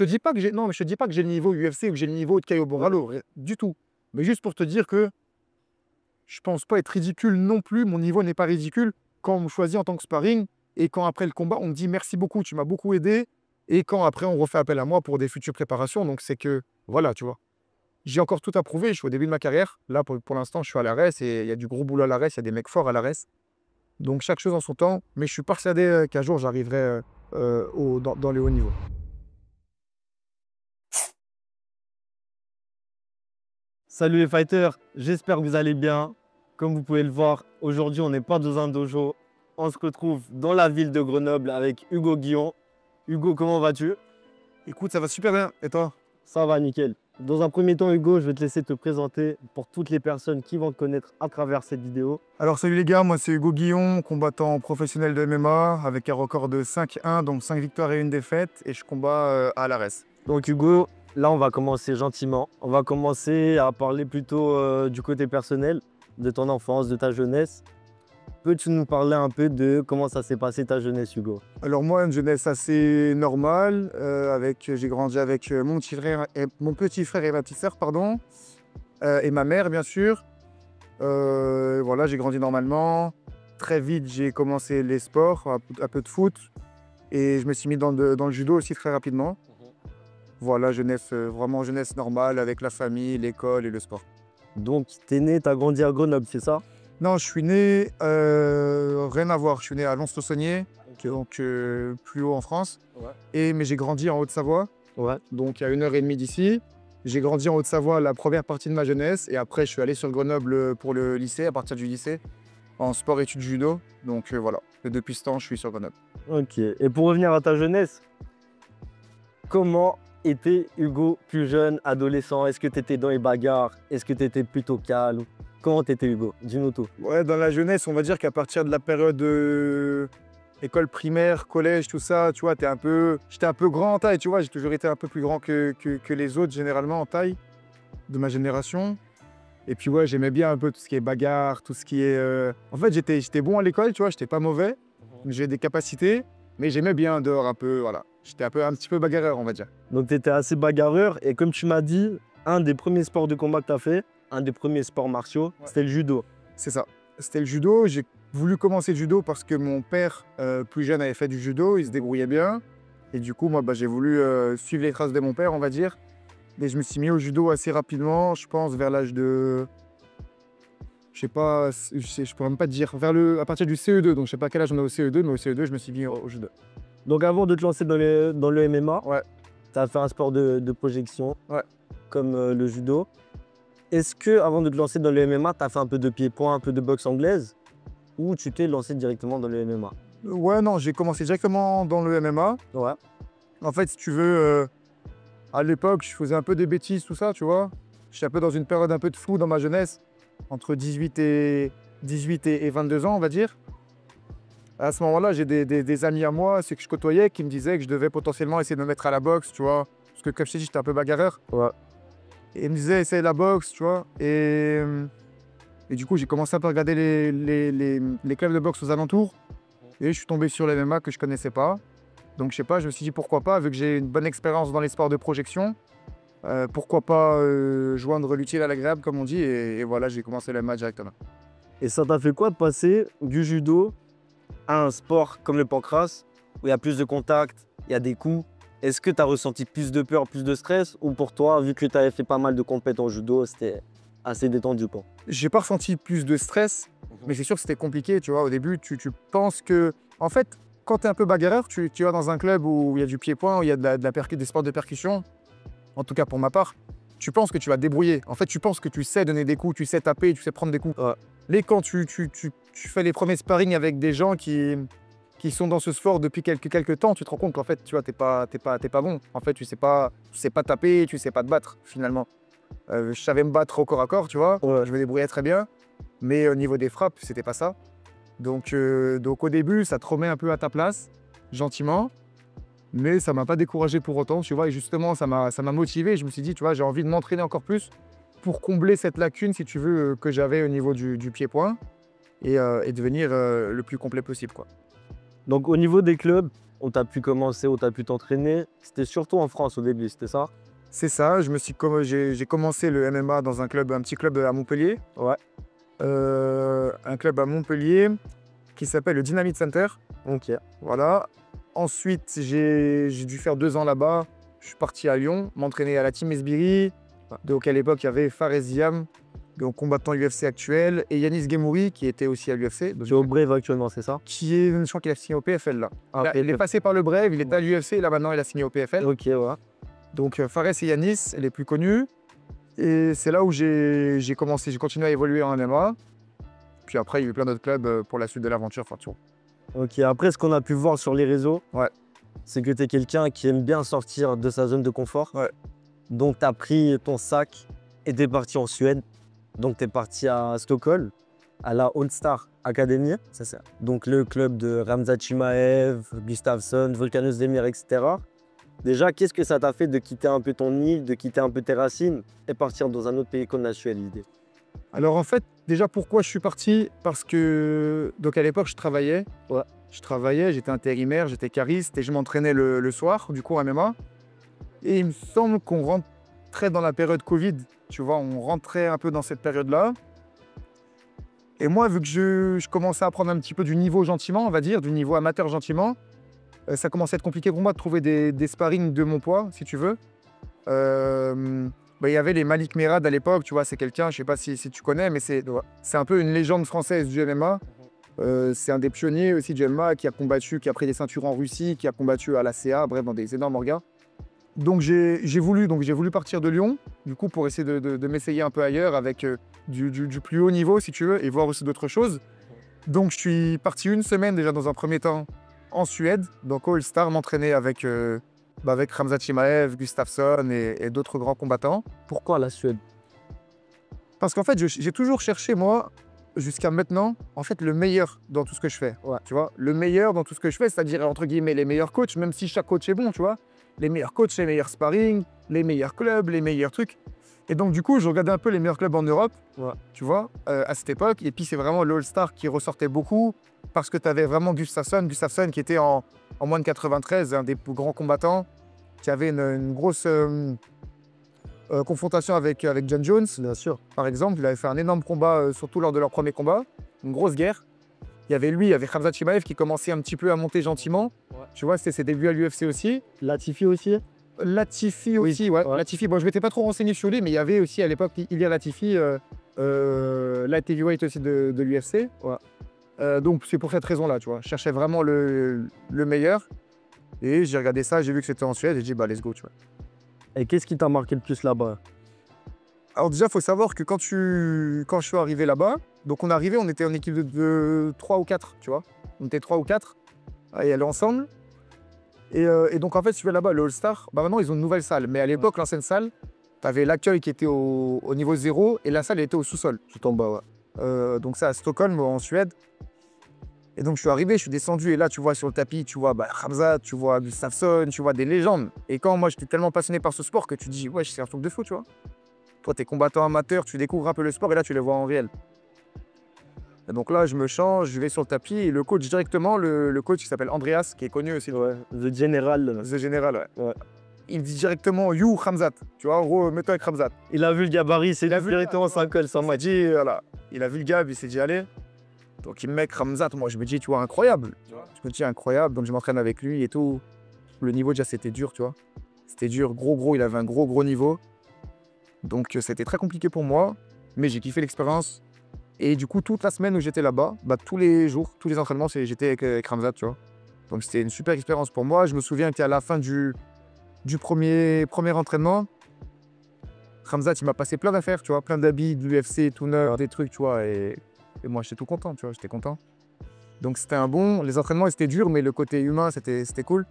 te dis pas que j'ai, non, mais je te dis pas que j'ai le niveau UFC ou que j'ai le niveau de Caio Borralho, du tout. Mais juste pour te dire que je pense pas être ridicule non plus. Mon niveau n'est pas ridicule quand on me choisit en tant que sparring et quand après le combat, on me dit merci beaucoup, tu m'as beaucoup aidé. Et quand après, on refait appel à moi pour des futures préparations. Donc, c'est que, voilà, tu vois. J'ai encore tout à prouver. Je suis au début de ma carrière. Là, pour l'instant, je suis à l'ARES et il y a du gros boulot à l'ARES. Il y a des mecs forts à l'ARES. Donc, chaque chose en son temps. Mais je suis persuadé qu'un jour, j'arriverai dans les hauts niveaux. Salut les fighters, j'espère que vous allez bien. Comme vous pouvez le voir, aujourd'hui on n'est pas dans un dojo. On se retrouve dans la ville de Grenoble avec Hugo Guillon. Hugo, comment vas-tu? Écoute, ça va super bien. Et toi? Ça va, nickel. Dans un premier temps, Hugo, je vais te laisser te présenter pour toutes les personnes qui vont te connaître à travers cette vidéo. Alors, salut les gars, moi c'est Hugo Guillon, combattant professionnel de MMA avec un record de 5-1, donc 5 victoires et 1 défaite. Et je combats à l'ARES. Donc Hugo, là on va commencer gentiment. On va commencer à parler plutôt du côté personnel, de ton enfance, de ta jeunesse. Peux-tu nous parler un peu de comment ça s'est passé ta jeunesse, Hugo? Alors moi, une jeunesse assez normale. J'ai grandi avec mon petit frère et ma petite sœur, pardon, et ma mère, bien sûr. Voilà, j'ai grandi normalement. Très vite, j'ai commencé les sports, un peu de foot. Et je me suis mis dans le judo aussi très rapidement. Voilà, jeunesse, vraiment jeunesse normale avec la famille, l'école et le sport. Donc, t'es né, t'as grandi à Grenoble, c'est ça? Non, je suis né, rien à voir. Je suis né à Lons-le-Saunier, donc plus haut en France. Ouais. Mais j'ai grandi en Haute-Savoie, Ouais. donc à 1h30 d'ici. J'ai grandi en Haute-Savoie la première partie de ma jeunesse. Et après, je suis allé sur Grenoble pour le lycée, à partir du lycée, en sport-études judo. Donc voilà, et depuis ce temps, je suis sur Grenoble. Ok. Et pour revenir à ta jeunesse, comment était Hugo plus jeune, adolescent? Est-ce que tu étais dans les bagarres? Est-ce que tu étais plutôt calme? Comment t'étais Hugo? Dis-nous tout. Ouais, dans la jeunesse, on va dire qu'à partir de la période école primaire, collège, tout ça, tu vois, j'étais un peu grand en taille, tu vois, j'ai toujours été un peu plus grand que les autres, généralement, en taille, de ma génération. Et puis ouais, j'aimais bien un peu tout ce qui est bagarre, tout ce qui est... En fait, j'étais bon à l'école, tu vois, j'étais pas mauvais, j'ai des capacités, mais j'aimais bien dehors un peu, voilà. J'étais un petit peu bagarreur, on va dire. Donc tu étais assez bagarreur et comme tu m'as dit, un des premiers sports de combat que tu as fait, un des premiers sports martiaux, c'était le judo. C'est ça. C'était le judo. J'ai voulu commencer le judo parce que mon père, plus jeune, avait fait du judo. Il se débrouillait bien. Et du coup, moi, j'ai voulu suivre les traces de mon père, on va dire. Et je me suis mis au judo assez rapidement, je pense, vers l'âge de... Je sais pas, je pourrais même pas te dire. À partir du CE2. Donc, je sais pas quel âge on a au CE2, mais au CE2, je me suis mis au judo. Donc avant de te lancer dans le MMA, Ouais. tu as fait un sport de projection, Ouais. comme le judo. Est-ce que avant de te lancer dans le MMA, tu as fait un peu de pied-point, un peu de boxe anglaise, ou tu t'es lancé directement dans le MMA? Ouais, non, j'ai commencé directement dans le MMA. Ouais. En fait, si tu veux, à l'époque, je faisais un peu des bêtises, tout ça, tu vois. J'étais un peu dans une période un peu de flou dans ma jeunesse, entre 18 et 22 ans, on va dire. À ce moment-là, j'ai des amis à moi, ceux que je côtoyais, qui me disaient que je devais potentiellement essayer de me mettre à la boxe, tu vois. Parce que comme je t'ai dit, j'étais un peu bagarreur. Ouais. Et ils me disaient, essaye la boxe, tu vois. Et du coup, j'ai commencé à regarder les clubs de boxe aux alentours. Et je suis tombé sur les MMA que je connaissais pas. Donc, je sais pas, je me suis dit pourquoi pas, vu que j'ai une bonne expérience dans les sports de projection. Pourquoi pas joindre l'utile à l'agréable, comme on dit. Et voilà, j'ai commencé le MMA directement. Et ça t'a fait quoi de passer du judo à un sport comme le pancrace, où il y a plus de contact, il y a des coups? Est-ce que tu as ressenti plus de peur, plus de stress? Ou pour toi, vu que tu avais fait pas mal de compétitions en judo, c'était assez détendu quoi? J'ai pas ressenti plus de stress, mais c'est sûr que c'était compliqué, tu vois. Au début, tu penses que... En fait, quand tu es un peu bagarreur, tu vas dans un club où il y a du pied-point, où il y a des sports de percussion, en tout cas pour ma part, tu penses que tu vas te débrouiller. En fait, tu penses que tu sais donner des coups, tu sais taper, tu sais prendre des coups. Ouais. Mais quand tu fais les premiers sparring avec des gens qui sont dans ce sport depuis quelques temps, tu te rends compte qu'en fait, tu vois, t'es pas bon. En fait, tu sais pas taper, tu sais pas te battre, finalement. Je savais me battre au corps à corps, tu vois. Ouais. Je me débrouillais très bien. Mais au niveau des frappes, c'était pas ça. Donc au début, ça te remet un peu à ta place, gentiment. Mais ça m'a pas découragé pour autant, tu vois. Et justement, ça m'a motivé. Je me suis dit, tu vois, j'ai envie de m'entraîner encore plus pour combler cette lacune, si tu veux, que j'avais au niveau du pied-point et devenir le plus complet possible, quoi. Donc au niveau des clubs, où tu as pu commencer, où tu as pu t'entraîner, c'était surtout en France au début, c'était ça? C'est ça, j'ai commencé le MMA dans un petit club à Montpellier. Ouais. Un club à Montpellier qui s'appelle le Dynamite Center. Ok. Voilà. Ensuite, j'ai dû faire 2 ans là-bas. Je suis parti à Lyon, m'entraîner à la Team Esbiri. Donc à l'époque, il y avait Fares Ziam, donc combattant UFC actuel, et Yanis Gemouri, qui était aussi à l'UFC. Tu es au Brave actuellement, c'est ça? Qui est, je crois qu'il a signé au PFL là. Ah, Là, il est passé par le Brave, il était à l'UFC, et là maintenant il a signé au PFL. Ok, ouais. Donc Fares et Yanis, les plus connus. Et c'est là où j'ai continué à évoluer en MMA. Puis après, il y a eu plein d'autres clubs pour la suite de l'aventure. Enfin, tu vois. Ok, après, ce qu'on a pu voir sur les réseaux, Ouais. c'est que tu es quelqu'un qui aime bien sortir de sa zone de confort. Ouais. Donc, tu as pris ton sac et tu es parti en Suède. Donc, tu es parti à Stockholm, à la All Star Academy. C'est ça. Donc, le club de Khamzat Chimaev, Gustafsson, Volkan Oezdemir, etc. Déjà, qu'est-ce que ça t'a fait de quitter un peu ton île, de quitter un peu tes racines et partir dans un autre pays comme la Suède, l'idée? Alors en fait, déjà pourquoi je suis parti? Parce que donc à l'époque je travaillais. Ouais. Je travaillais, j'étais intérimaire, j'étais cariste et je m'entraînais le soir, du coup en MMA. Et il me semble qu'on rentrait dans la période Covid, tu vois, on rentrait un peu dans cette période-là. Et moi, vu que je commençais à prendre un petit peu du niveau gentiment, on va dire, du niveau amateur gentiment, ça commençait à être compliqué pour moi de trouver des sparring de mon poids, si tu veux. Il y avait les Malik Merad à l'époque, tu vois, c'est quelqu'un, je sais pas si tu connais, mais c'est un peu une légende française du MMA. C'est un des pionniers aussi du MMA qui a combattu, qui a pris des ceintures en Russie, qui a combattu à la CA, bref, dans des énormes orgas. Donc j'ai voulu partir de Lyon, du coup, pour essayer de m'essayer un peu ailleurs avec du plus haut niveau, si tu veux, et voir aussi d'autres choses. Donc je suis parti une semaine déjà dans un premier temps en Suède, donc au All Star, m'entraîner avec Khamzat Chimaev, Gustafsson et d'autres grands combattants. Pourquoi la Suède? Parce qu'en fait, j'ai toujours cherché, moi, jusqu'à maintenant, en fait, le meilleur dans tout ce que je fais. Ouais. Tu vois, le meilleur dans tout ce que je fais, c'est-à-dire, entre guillemets, les meilleurs coachs, même si chaque coach est bon, tu vois. Les meilleurs coachs, les meilleurs sparring, les meilleurs clubs, les meilleurs trucs. Et donc, du coup, je regardais un peu les meilleurs clubs en Europe, Ouais. tu vois, à cette époque. Et puis, c'est vraiment le All-Star qui ressortait beaucoup parce que tu avais vraiment Gustafsson qui était en moins de 93, un des plus grands combattants, qui avait une grosse confrontation avec John Jones, Bien sûr. par exemple. Il avait fait un énorme combat, surtout lors de leur premier combat, une grosse guerre. Il y avait lui, il y avait Khamzat Chimaev qui commençait un petit peu à monter gentiment. Ouais. Tu vois, c'était ses débuts à l'UFC aussi. Latifi aussi? Latifi aussi, ouais. Latifi, bon, je m'étais pas trop renseigné sur lui, mais il y avait aussi à l'époque Ilia Latifi, light heavyweight aussi de l'UFC. Ouais. Donc c'est pour cette raison-là, tu vois. Je cherchais vraiment le meilleur. Et j'ai regardé ça, j'ai vu que c'était en Suède et j'ai dit, bah, let's go, tu vois. Et qu'est-ce qui t'a marqué le plus là-bas? Alors déjà, il faut savoir que quand je suis arrivé là-bas, donc on arrivait, on était en équipe de 3 ou 4, tu vois. On était 3 ou 4 à y aller ensemble. Et donc en fait, si tu vas là-bas, le All-Star, bah maintenant ils ont une nouvelle salle. Mais à l'époque, l'ancienne salle, tu avais l'accueil qui était au niveau 0 et la salle elle était au sous-sol, tout en bas. Ouais. Donc ça à Stockholm, en Suède. Et donc je suis arrivé, je suis descendu et là tu vois sur le tapis, tu vois Khamzat, tu vois Gustafsson, tu vois des légendes. Et quand moi j'étais tellement passionné par ce sport que tu te dis, ouais, c'est un truc de fou, tu vois. Toi, t'es combattant amateur, tu découvres un peu le sport et là tu les vois en réel. Et donc là, je me change, je vais sur le tapis et le coach directement, le coach qui s'appelle Andreas, qui est connu aussi. Ouais, The General. The General, ouais. Il me dit directement, you Khamzat. Tu vois, en gros, mets-toi avec Khamzat. Il a vu le gabarit, c'est directement 5 colle sans match. Voilà. Il a vu le gab, il s'est dit, allez. Donc il me met Khamzat, moi je me dis, tu vois, incroyable. Je me dis, incroyable, donc je m'entraîne avec lui et tout. Le niveau déjà, c'était dur, tu vois. C'était dur, gros, il avait un gros niveau. Donc c'était très compliqué pour moi, mais j'ai kiffé l'expérience. Et du coup, toute la semaine où j'étais là-bas, tous les jours, tous les entraînements, j'étais avec Khamzat, tu vois. Donc c'était une super expérience pour moi. Je me souviens qu'à la fin du premier entraînement, Khamzat, il m'a passé plein d'affaires, tu vois, plein d'habits, de l'UFC, tout neuf, des trucs, tu vois. Et moi, j'étais tout content, tu vois, j'étais content. Donc c'était les entraînements, c'était dur, mais le côté humain, c'était cool.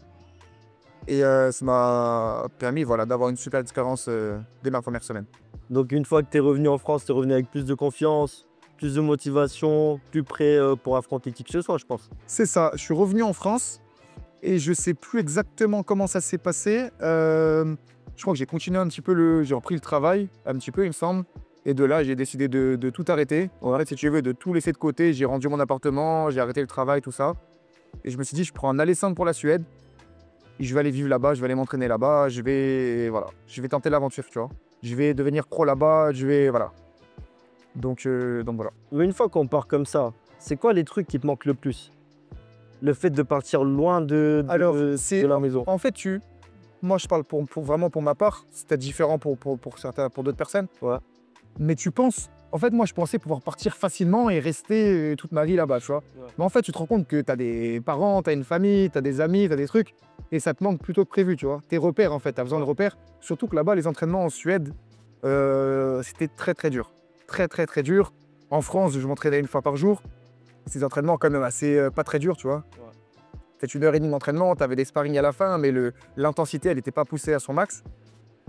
Et ça m'a permis, voilà, d'avoir une super expérience dès ma première semaine. Donc une fois que tu es revenu en France, tu es revenu avec plus de confiance, plus de motivation, plus prêt pour affronter qui que ce soit, je pense. C'est ça, je suis revenu en France et je sais plus exactement comment ça s'est passé. Je crois que j'ai continué un petit peu, j'ai repris le travail, un petit peu, il me semble. Et de là, j'ai décidé de tout arrêter. En fait, si tu veux, de tout laisser de côté. J'ai rendu mon appartement, j'ai arrêté le travail, tout ça. Et je me suis dit, je prends un aller simple pour la Suède. Et je vais aller vivre là-bas, je vais aller m'entraîner là-bas. Voilà, je vais tenter l'aventure, tu vois. Je vais devenir pro là-bas, voilà. Donc voilà. Mais une fois qu'on part comme ça, c'est quoi les trucs qui te manquent le plus? Le fait de partir loin Alors, de la maison. En fait, moi, je parle vraiment pour ma part. C'était différent pour d'autres personnes. Ouais. Mais tu penses... En fait, moi, je pensais pouvoir partir facilement et rester toute ma vie là-bas, tu vois. Ouais. Mais en fait, tu te rends compte que tu as des parents, tu as une famille, tu as des amis, tu as des trucs. Et ça te manque plutôt que prévu, tu vois. Tes repères, en fait, tu as besoin de repères. Surtout que là-bas, les entraînements en Suède, c'était très, très dur. Très, très, très dur. En France, je m'entraînais une fois par jour. Ces entraînements, quand même, assez pas très durs, tu vois. Ouais. Peut-être 1h30 d'entraînement, tu avais des sparring à la fin, mais l'intensité, elle n'était pas poussée à son max.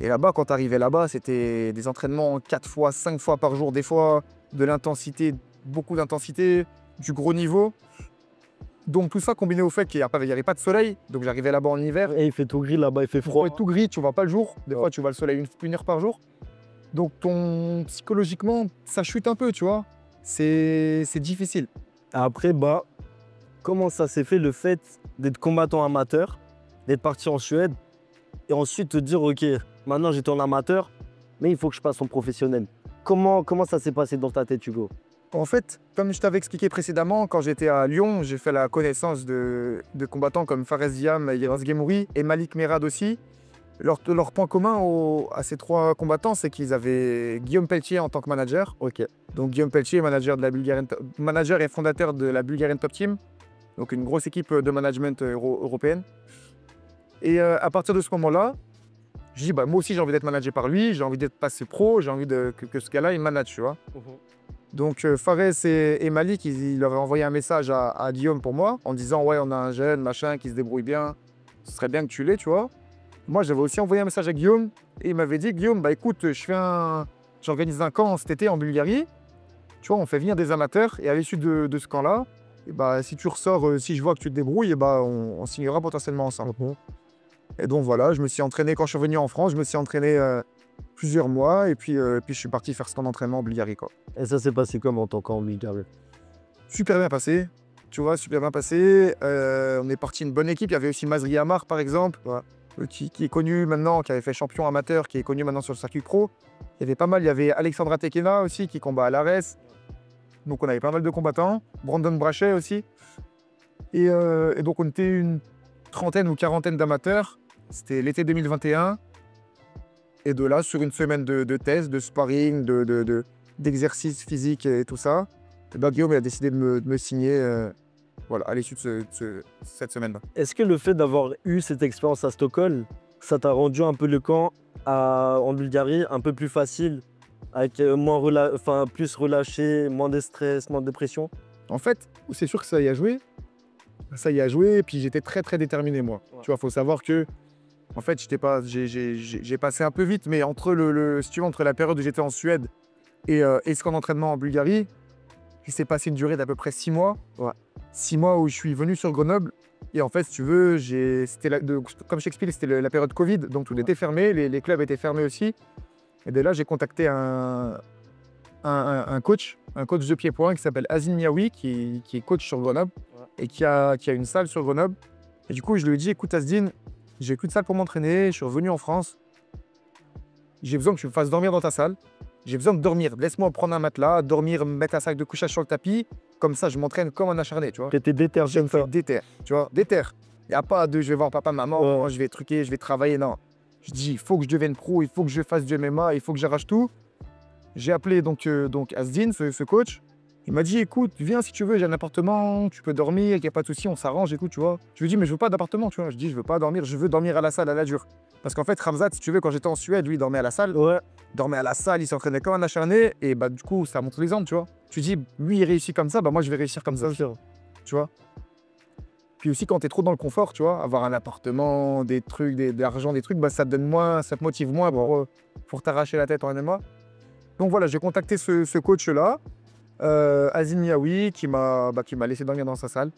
Et là-bas, quand tu arrivais là-bas, c'était des entraînements 4 fois, 5 fois par jour, des fois, de l'intensité, beaucoup d'intensité, du gros niveau. Donc tout ça combiné au fait qu'il n'y avait pas de soleil, donc j'arrivais là-bas en hiver. Et il fait tout gris là-bas, il fait Il froid. faut être tout gris, tu vois pas le jour. Des Ouais. fois, tu vois le soleil une heure par jour. Donc psychologiquement, ça chute un peu, tu vois. C'est difficile. Après, bah, comment ça s'est fait le fait d'être combattant amateur, d'être parti en Suède, et ensuite te dire, ok, maintenant j'étais en amateur, mais il faut que je passe en professionnel. Comment ça s'est passé dans ta tête, Hugo? En fait, comme je t'avais expliqué précédemment, quand j'étais à Lyon, j'ai fait la connaissance de combattants comme Fares Diam, Yiras Gemouri et Malik Merad aussi. Leur point commun à ces 3 combattants, c'est qu'ils avaient Guillaume Pelletier en tant que manager. Ok. Donc Guillaume Pelletier, manager et fondateur de la Bulgarian Top Team, donc une grosse équipe de management européenne. Et à partir de ce moment-là, je dis, bah, moi aussi j'ai envie d'être managé par lui, j'ai envie d'être passé pro, j'ai envie que ce gars-là il manage, tu vois. Donc Fares et Malik, ils leur avaient envoyé un message à Guillaume pour moi, en disant, ouais, on a un jeune, machin, qui se débrouille bien, ce serait bien que tu l'aies, tu vois. Moi, j'avais aussi envoyé un message à Guillaume, et il m'avait dit, Guillaume, bah écoute, j'organise un camp cet été en Bulgarie, tu vois, on fait venir des amateurs, et à l'issue de ce camp-là, et bah, si tu ressors, si je vois que tu te débrouilles, et bah, on signera potentiellement ensemble. Et donc voilà, je me suis entraîné, quand je suis revenu en France, je me suis entraîné plusieurs mois, et puis je suis parti faire ce camp d'entraînement en Bulgarie, quoi. Et ça s'est passé comment ton camp en Bulgarie? Super bien passé, tu vois, super bien passé. On est parti une bonne équipe, il y avait aussi Mazri Amar, par exemple, qui est connu maintenant, qui avait fait champion amateur, qui est connu maintenant sur le circuit pro. Il y avait pas mal, il y avait Alexandra Tekena aussi, qui combat à l'Ares. Donc on avait pas mal de combattants. Brandon Brachet aussi. Et donc on était une trentaine ou quarantaine d'amateurs. C'était l'été 2021. Et de là, sur une semaine de tests, de sparring, d'exercice physique et tout ça, et ben, Guillaume il a décidé de me signer voilà, à l'issue de cette semaine-là. Est-ce que le fait d'avoir eu cette expérience à Stockholm, ça t'a rendu un peu le camp en Bulgarie un peu plus facile, avec plus relâché, moins de stress, moins de pression? En fait, c'est sûr que ça y a joué. Ça y a joué, et puis j'étais très très déterminé, moi. Ouais. Tu vois, faut savoir que, en fait, j'ai passé un peu vite, mais si tu veux, entre la période où j'étais en Suède et ce camp d'entraînement en Bulgarie, il s'est passé une durée d'à peu près 6 mois. Ouais. 6 mois où je suis venu sur Grenoble. Et en fait, si tu veux, comme je t'explique, c'était la période Covid, donc tout était fermé, les clubs étaient fermés aussi. Et dès là, j'ai contacté un coach de pied-point qui s'appelle Azin Miaoui, qui est coach sur Grenoble, et qui a une salle sur Grenoble. Et du coup, je lui ai dit, écoute Azin, j'ai plus de salle pour m'entraîner, je suis revenu en France. J'ai besoin que tu me fasses dormir dans ta salle. J'ai besoin de dormir. Laisse-moi prendre un matelas, dormir, mettre un sac de couchage sur le tapis. Comme ça, je m'entraîne comme un acharné, tu vois. T'étais déter, Je me fais déter, tu vois, déter. Il n'y a pas de je vais voir papa, maman, je vais truquer, je vais travailler, non. Je dis, il faut que je devienne pro, il faut que je fasse du MMA, il faut que j'arrache tout. J'ai appelé donc Asdin, ce coach. Il m'a dit, écoute, viens si tu veux, j'ai un appartement, tu peux dormir, il n'y a pas de souci, on s'arrange, écoute, tu vois. Je lui dis, mais je veux pas d'appartement, tu vois. Je dis, je veux pas dormir, je veux dormir à la salle, à la dure. Parce qu'en fait, Ramzat, si tu veux, quand j'étais en Suède, lui, il dormait à la salle. Ouais. Dormait à la salle, il s'entraînait comme un acharné, et bah du coup, ça montre l'exemple, tu vois. Tu dis, lui, il réussit comme ça, bah moi, je vais réussir comme ça, tu vois. Puis aussi, quand tu es trop dans le confort, tu vois, avoir un appartement, des trucs, de l'argent, des trucs, bah ça te donne moins, ça te motive moins pour t'arracher la tête en MMA. Donc voilà, j'ai contacté ce coach-là, Azin Miaoui, qui m'a laissé dormir dans sa salle,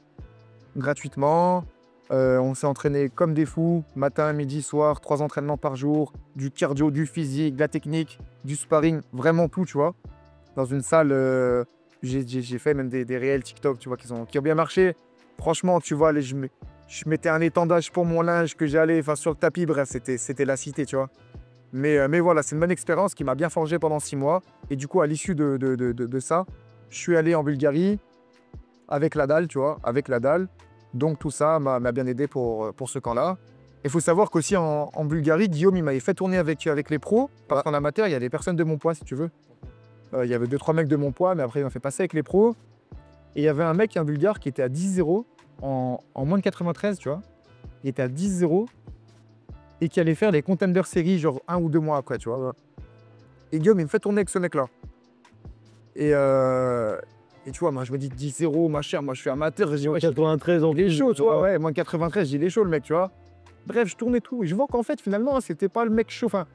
gratuitement. On s'est entraîné comme des fous, matin, midi, soir, 3 entraînements par jour, du cardio, du physique, de la technique, du sparring, vraiment tout, tu vois. Dans une salle, j'ai fait même des réels TikTok, tu vois, qui ont bien marché. Franchement, tu vois, je mettais un étendage pour mon linge que j'allais enfin, sur le tapis. Bref, c'était la cité, tu vois. Mais voilà, c'est une bonne expérience qui m'a bien forgé pendant 6 mois. Et du coup, à l'issue de ça, je suis allé en Bulgarie avec la dalle, tu vois, avec la dalle. Donc tout ça m'a bien aidé pour ce camp-là. Il faut savoir qu'aussi en Bulgarie, Guillaume, il m'avait fait tourner avec les pros. Parce qu'en amateur, il y a des personnes de mon poids, si tu veux. Il y avait 2-3 mecs de mon poids, mais après, il m'a fait passer avec les pros. Et il y avait un mec, un Bulgare, qui était à 10-0 en moins de 93, tu vois. Il était à 10-0 et qui allait faire les Contender Series, genre 1 ou 2 mois après, tu vois. Et Guillaume, il me fait tourner avec ce mec-là. Et tu vois, moi, je me dis 10-0, ma chère, moi, je suis amateur. Je dis, ouais, 93 en il est chaud, tu vois. Ouais, moins de 93, j'ai il est chaud, le mec, tu vois. Bref, je tourne et tout. Et je vois qu'en fait, finalement, c'était pas le mec chaud. Enfin,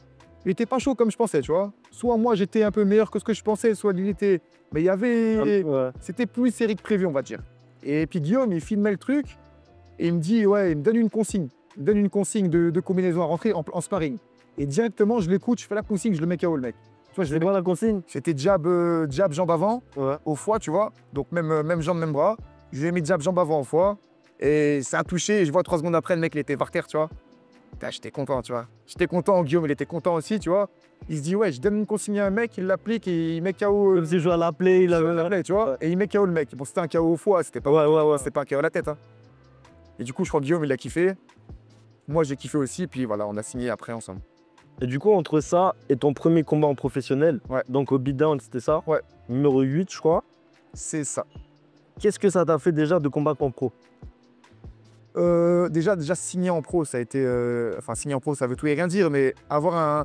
il était pas chaud comme je pensais, tu vois. Soit moi, j'étais un peu meilleur que ce que je pensais, soit il était. Mais il y avait. Ouais. C'était plus série que prévu, on va dire. Et puis Guillaume, il filmait le truc. Et il me dit, ouais, il me donne une consigne. Il me donne une consigne de combinaison à rentrer en sparring. Et directement, je l'écoute, je fais la consigne, je le mets KO, le mec. Tu vois, je C'est quoi la consigne? C'était jab, jambe avant, Ouais. au foie, tu vois. Donc même jambe, même bras. Je lui ai mis jab, jambe avant au foie. Et ça a touché. Et je vois 3 secondes après, le mec, il était par terre, tu vois. Putain, j'étais content, tu vois. J'étais content, Guillaume, il était content aussi, tu vois. Il se dit, ouais, je donne une consigne à un mec, il l'applique et il met KO. Comme si je jouais à la play, il avait. Tu vois. Ouais. Et il met KO le mec. Bon, c'était un KO au foie, c'était pas, c'était pas un KO à la tête. Hein. Et du coup, je crois que Guillaume, il a kiffé. Moi, j'ai kiffé aussi. Puis voilà, on a signé après ensemble. Et du coup, entre ça et ton premier combat en professionnel, Ouais. donc au beatdown, c'était ça? Ouais. Numéro 8, je crois. C'est ça. Qu'est-ce que ça t'a fait déjà de combattre en pro? Déjà signer en pro, ça a été. Enfin, signer en pro, ça veut tout et rien dire, mais avoir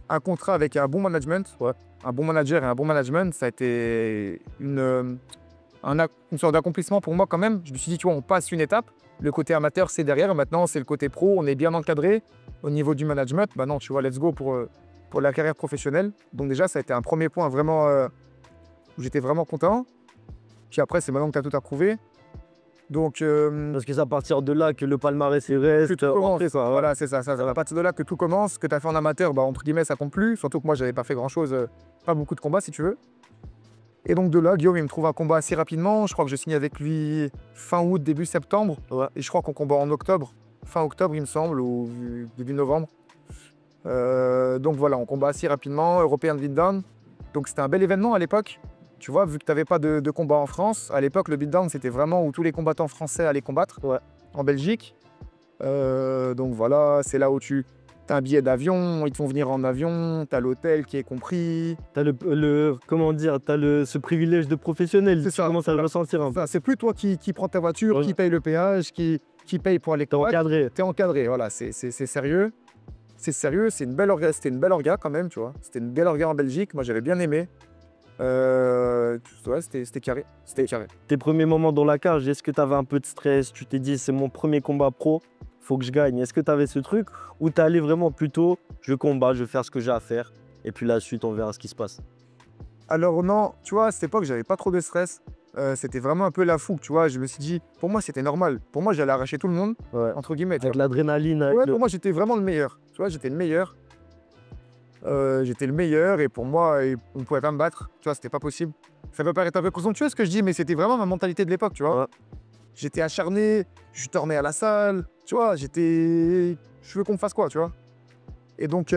un contrat avec un bon management, Ouais. un bon manager et un bon management, ça a été une sorte d'accomplissement pour moi quand même. Je me suis dit, tu vois, on passe une étape. Le côté amateur, c'est derrière. Maintenant, c'est le côté pro. On est bien encadré au niveau du management. Maintenant, tu vois, let's go pour la carrière professionnelle. Donc déjà, ça a été un premier point vraiment où j'étais vraiment content. Puis après, c'est maintenant que tu as tout approuvé. Donc, Parce que c'est à partir de là que le palmarès il reste. tout commence. Après, quoi, ouais. Voilà, c'est ça. C'est à partir de là que tout commence. Ce que tu as fait en amateur, bah, entre guillemets, ça compte plus. Surtout que moi, j'avais pas fait grand-chose, pas beaucoup de combats, si tu veux. Et donc de là, Guillaume, il me trouve un combat assez rapidement. Je crois que je signe avec lui fin août, début septembre. Ouais. Et je crois qu'on combat en octobre. Fin octobre, il me semble, ou début novembre. Donc voilà, on combat assez rapidement. European Beatdown. Donc c'était un bel événement à l'époque. Tu vois, vu que tu n'avais pas de combat en France, à l'époque, le beatdown, c'était vraiment où tous les combattants français allaient combattre. Ouais. En Belgique. Donc voilà, c'est là où tu as un billet d'avion, ils te font venir en avion, tu as l'hôtel qui est compris. T'as comment dire, ce privilège de professionnel. C'est Tu ça. commences à le ressentir un peu. Enfin, c'est plus toi qui prends ta voiture, Ouais. qui paye le péage, qui paye pour aller T'es encadré. T'es encadré, voilà, c'est sérieux. C'est sérieux, c'était une belle orga quand même, tu vois. C'était une belle orga en Belgique, moi j'avais bien aimé. Ouais, c'était carré. C'était carré. Tes premiers moments dans la cage, est-ce que t'avais un peu de stress? Tu t'es dit, c'est mon premier combat pro, faut que je gagne. Est-ce que t'avais ce truc ou t'es allé vraiment plutôt, je combats, je vais faire ce que j'ai à faire et puis la suite, on verra ce qui se passe? Alors non, tu vois, à cette époque, j'avais pas trop de stress. C'était vraiment un peu la fougue, tu vois. Je me suis dit, pour moi, c'était normal. Pour moi, j'allais arracher tout le monde, Ouais. entre guillemets. tu Avec vois. l'adrénaline, Ouais, pour moi, j'étais vraiment le meilleur. Tu vois, j'étais le meilleur. J'étais le meilleur et pour moi, on ne pouvait pas me battre. Tu vois, c'était pas possible. Ça peut paraître un peu présomptueux ce que je dis, mais c'était vraiment ma mentalité de l'époque, tu vois. Ouais. J'étais acharné, je dormais à la salle, tu vois, je veux qu'on me fasse quoi, tu vois. Et donc,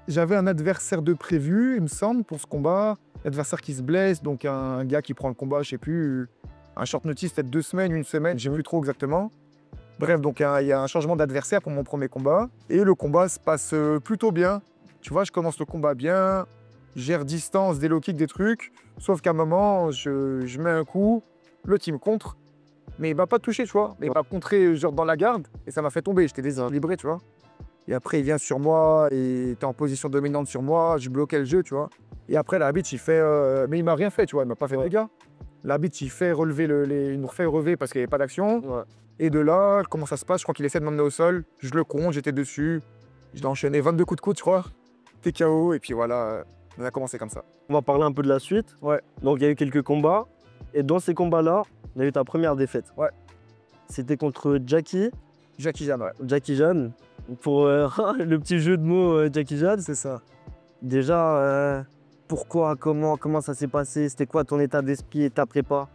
j'avais un adversaire de prévu, il me semble, pour ce combat. L'adversaire qui se blesse, donc un gars qui prend le combat, je sais plus, un short notice, peut-être 2 semaines, 1 semaine, j'ai vu trop exactement. Bref, donc il y a un changement d'adversaire pour mon premier combat. Et le combat se passe plutôt bien. Tu vois, je commence le combat bien, gère distance, des low kicks, des trucs. Sauf qu'à un moment, je mets un coup, le team contre, mais il m'a pas touché, tu vois. Mais il m'a contré genre dans la garde et ça m'a fait tomber. J'étais déséquilibré, tu vois. Et après, il vient sur moi et était en position dominante sur moi. Je bloquais le jeu, tu vois. Et après, l'arbitre, il fait. Mais il m'a rien fait, tu vois. Il m'a pas fait de dégâts. L'arbitre, il fait relever il nous refait relever parce qu'il n'y avait pas d'action. Ouais. Et de là, comment ça se passe? Je crois qu'il essaie de m'emmener au sol. Je le compte, j'étais dessus. Je l'ai enchaîné 22 coups de coude, je crois. TKO, et puis voilà, on a commencé comme ça. On va parler un peu de la suite. Ouais. Donc il y a eu quelques combats. Et dans ces combats-là, il y a eu ta première défaite. Ouais. C'était contre Jackie Jackie Chan, ouais. Jan. Pour le petit jeu de mots Jackie Jan. C'est ça. Déjà, pourquoi, comment ça s'est passé? C'était quoi ton état d'esprit et ta prépa?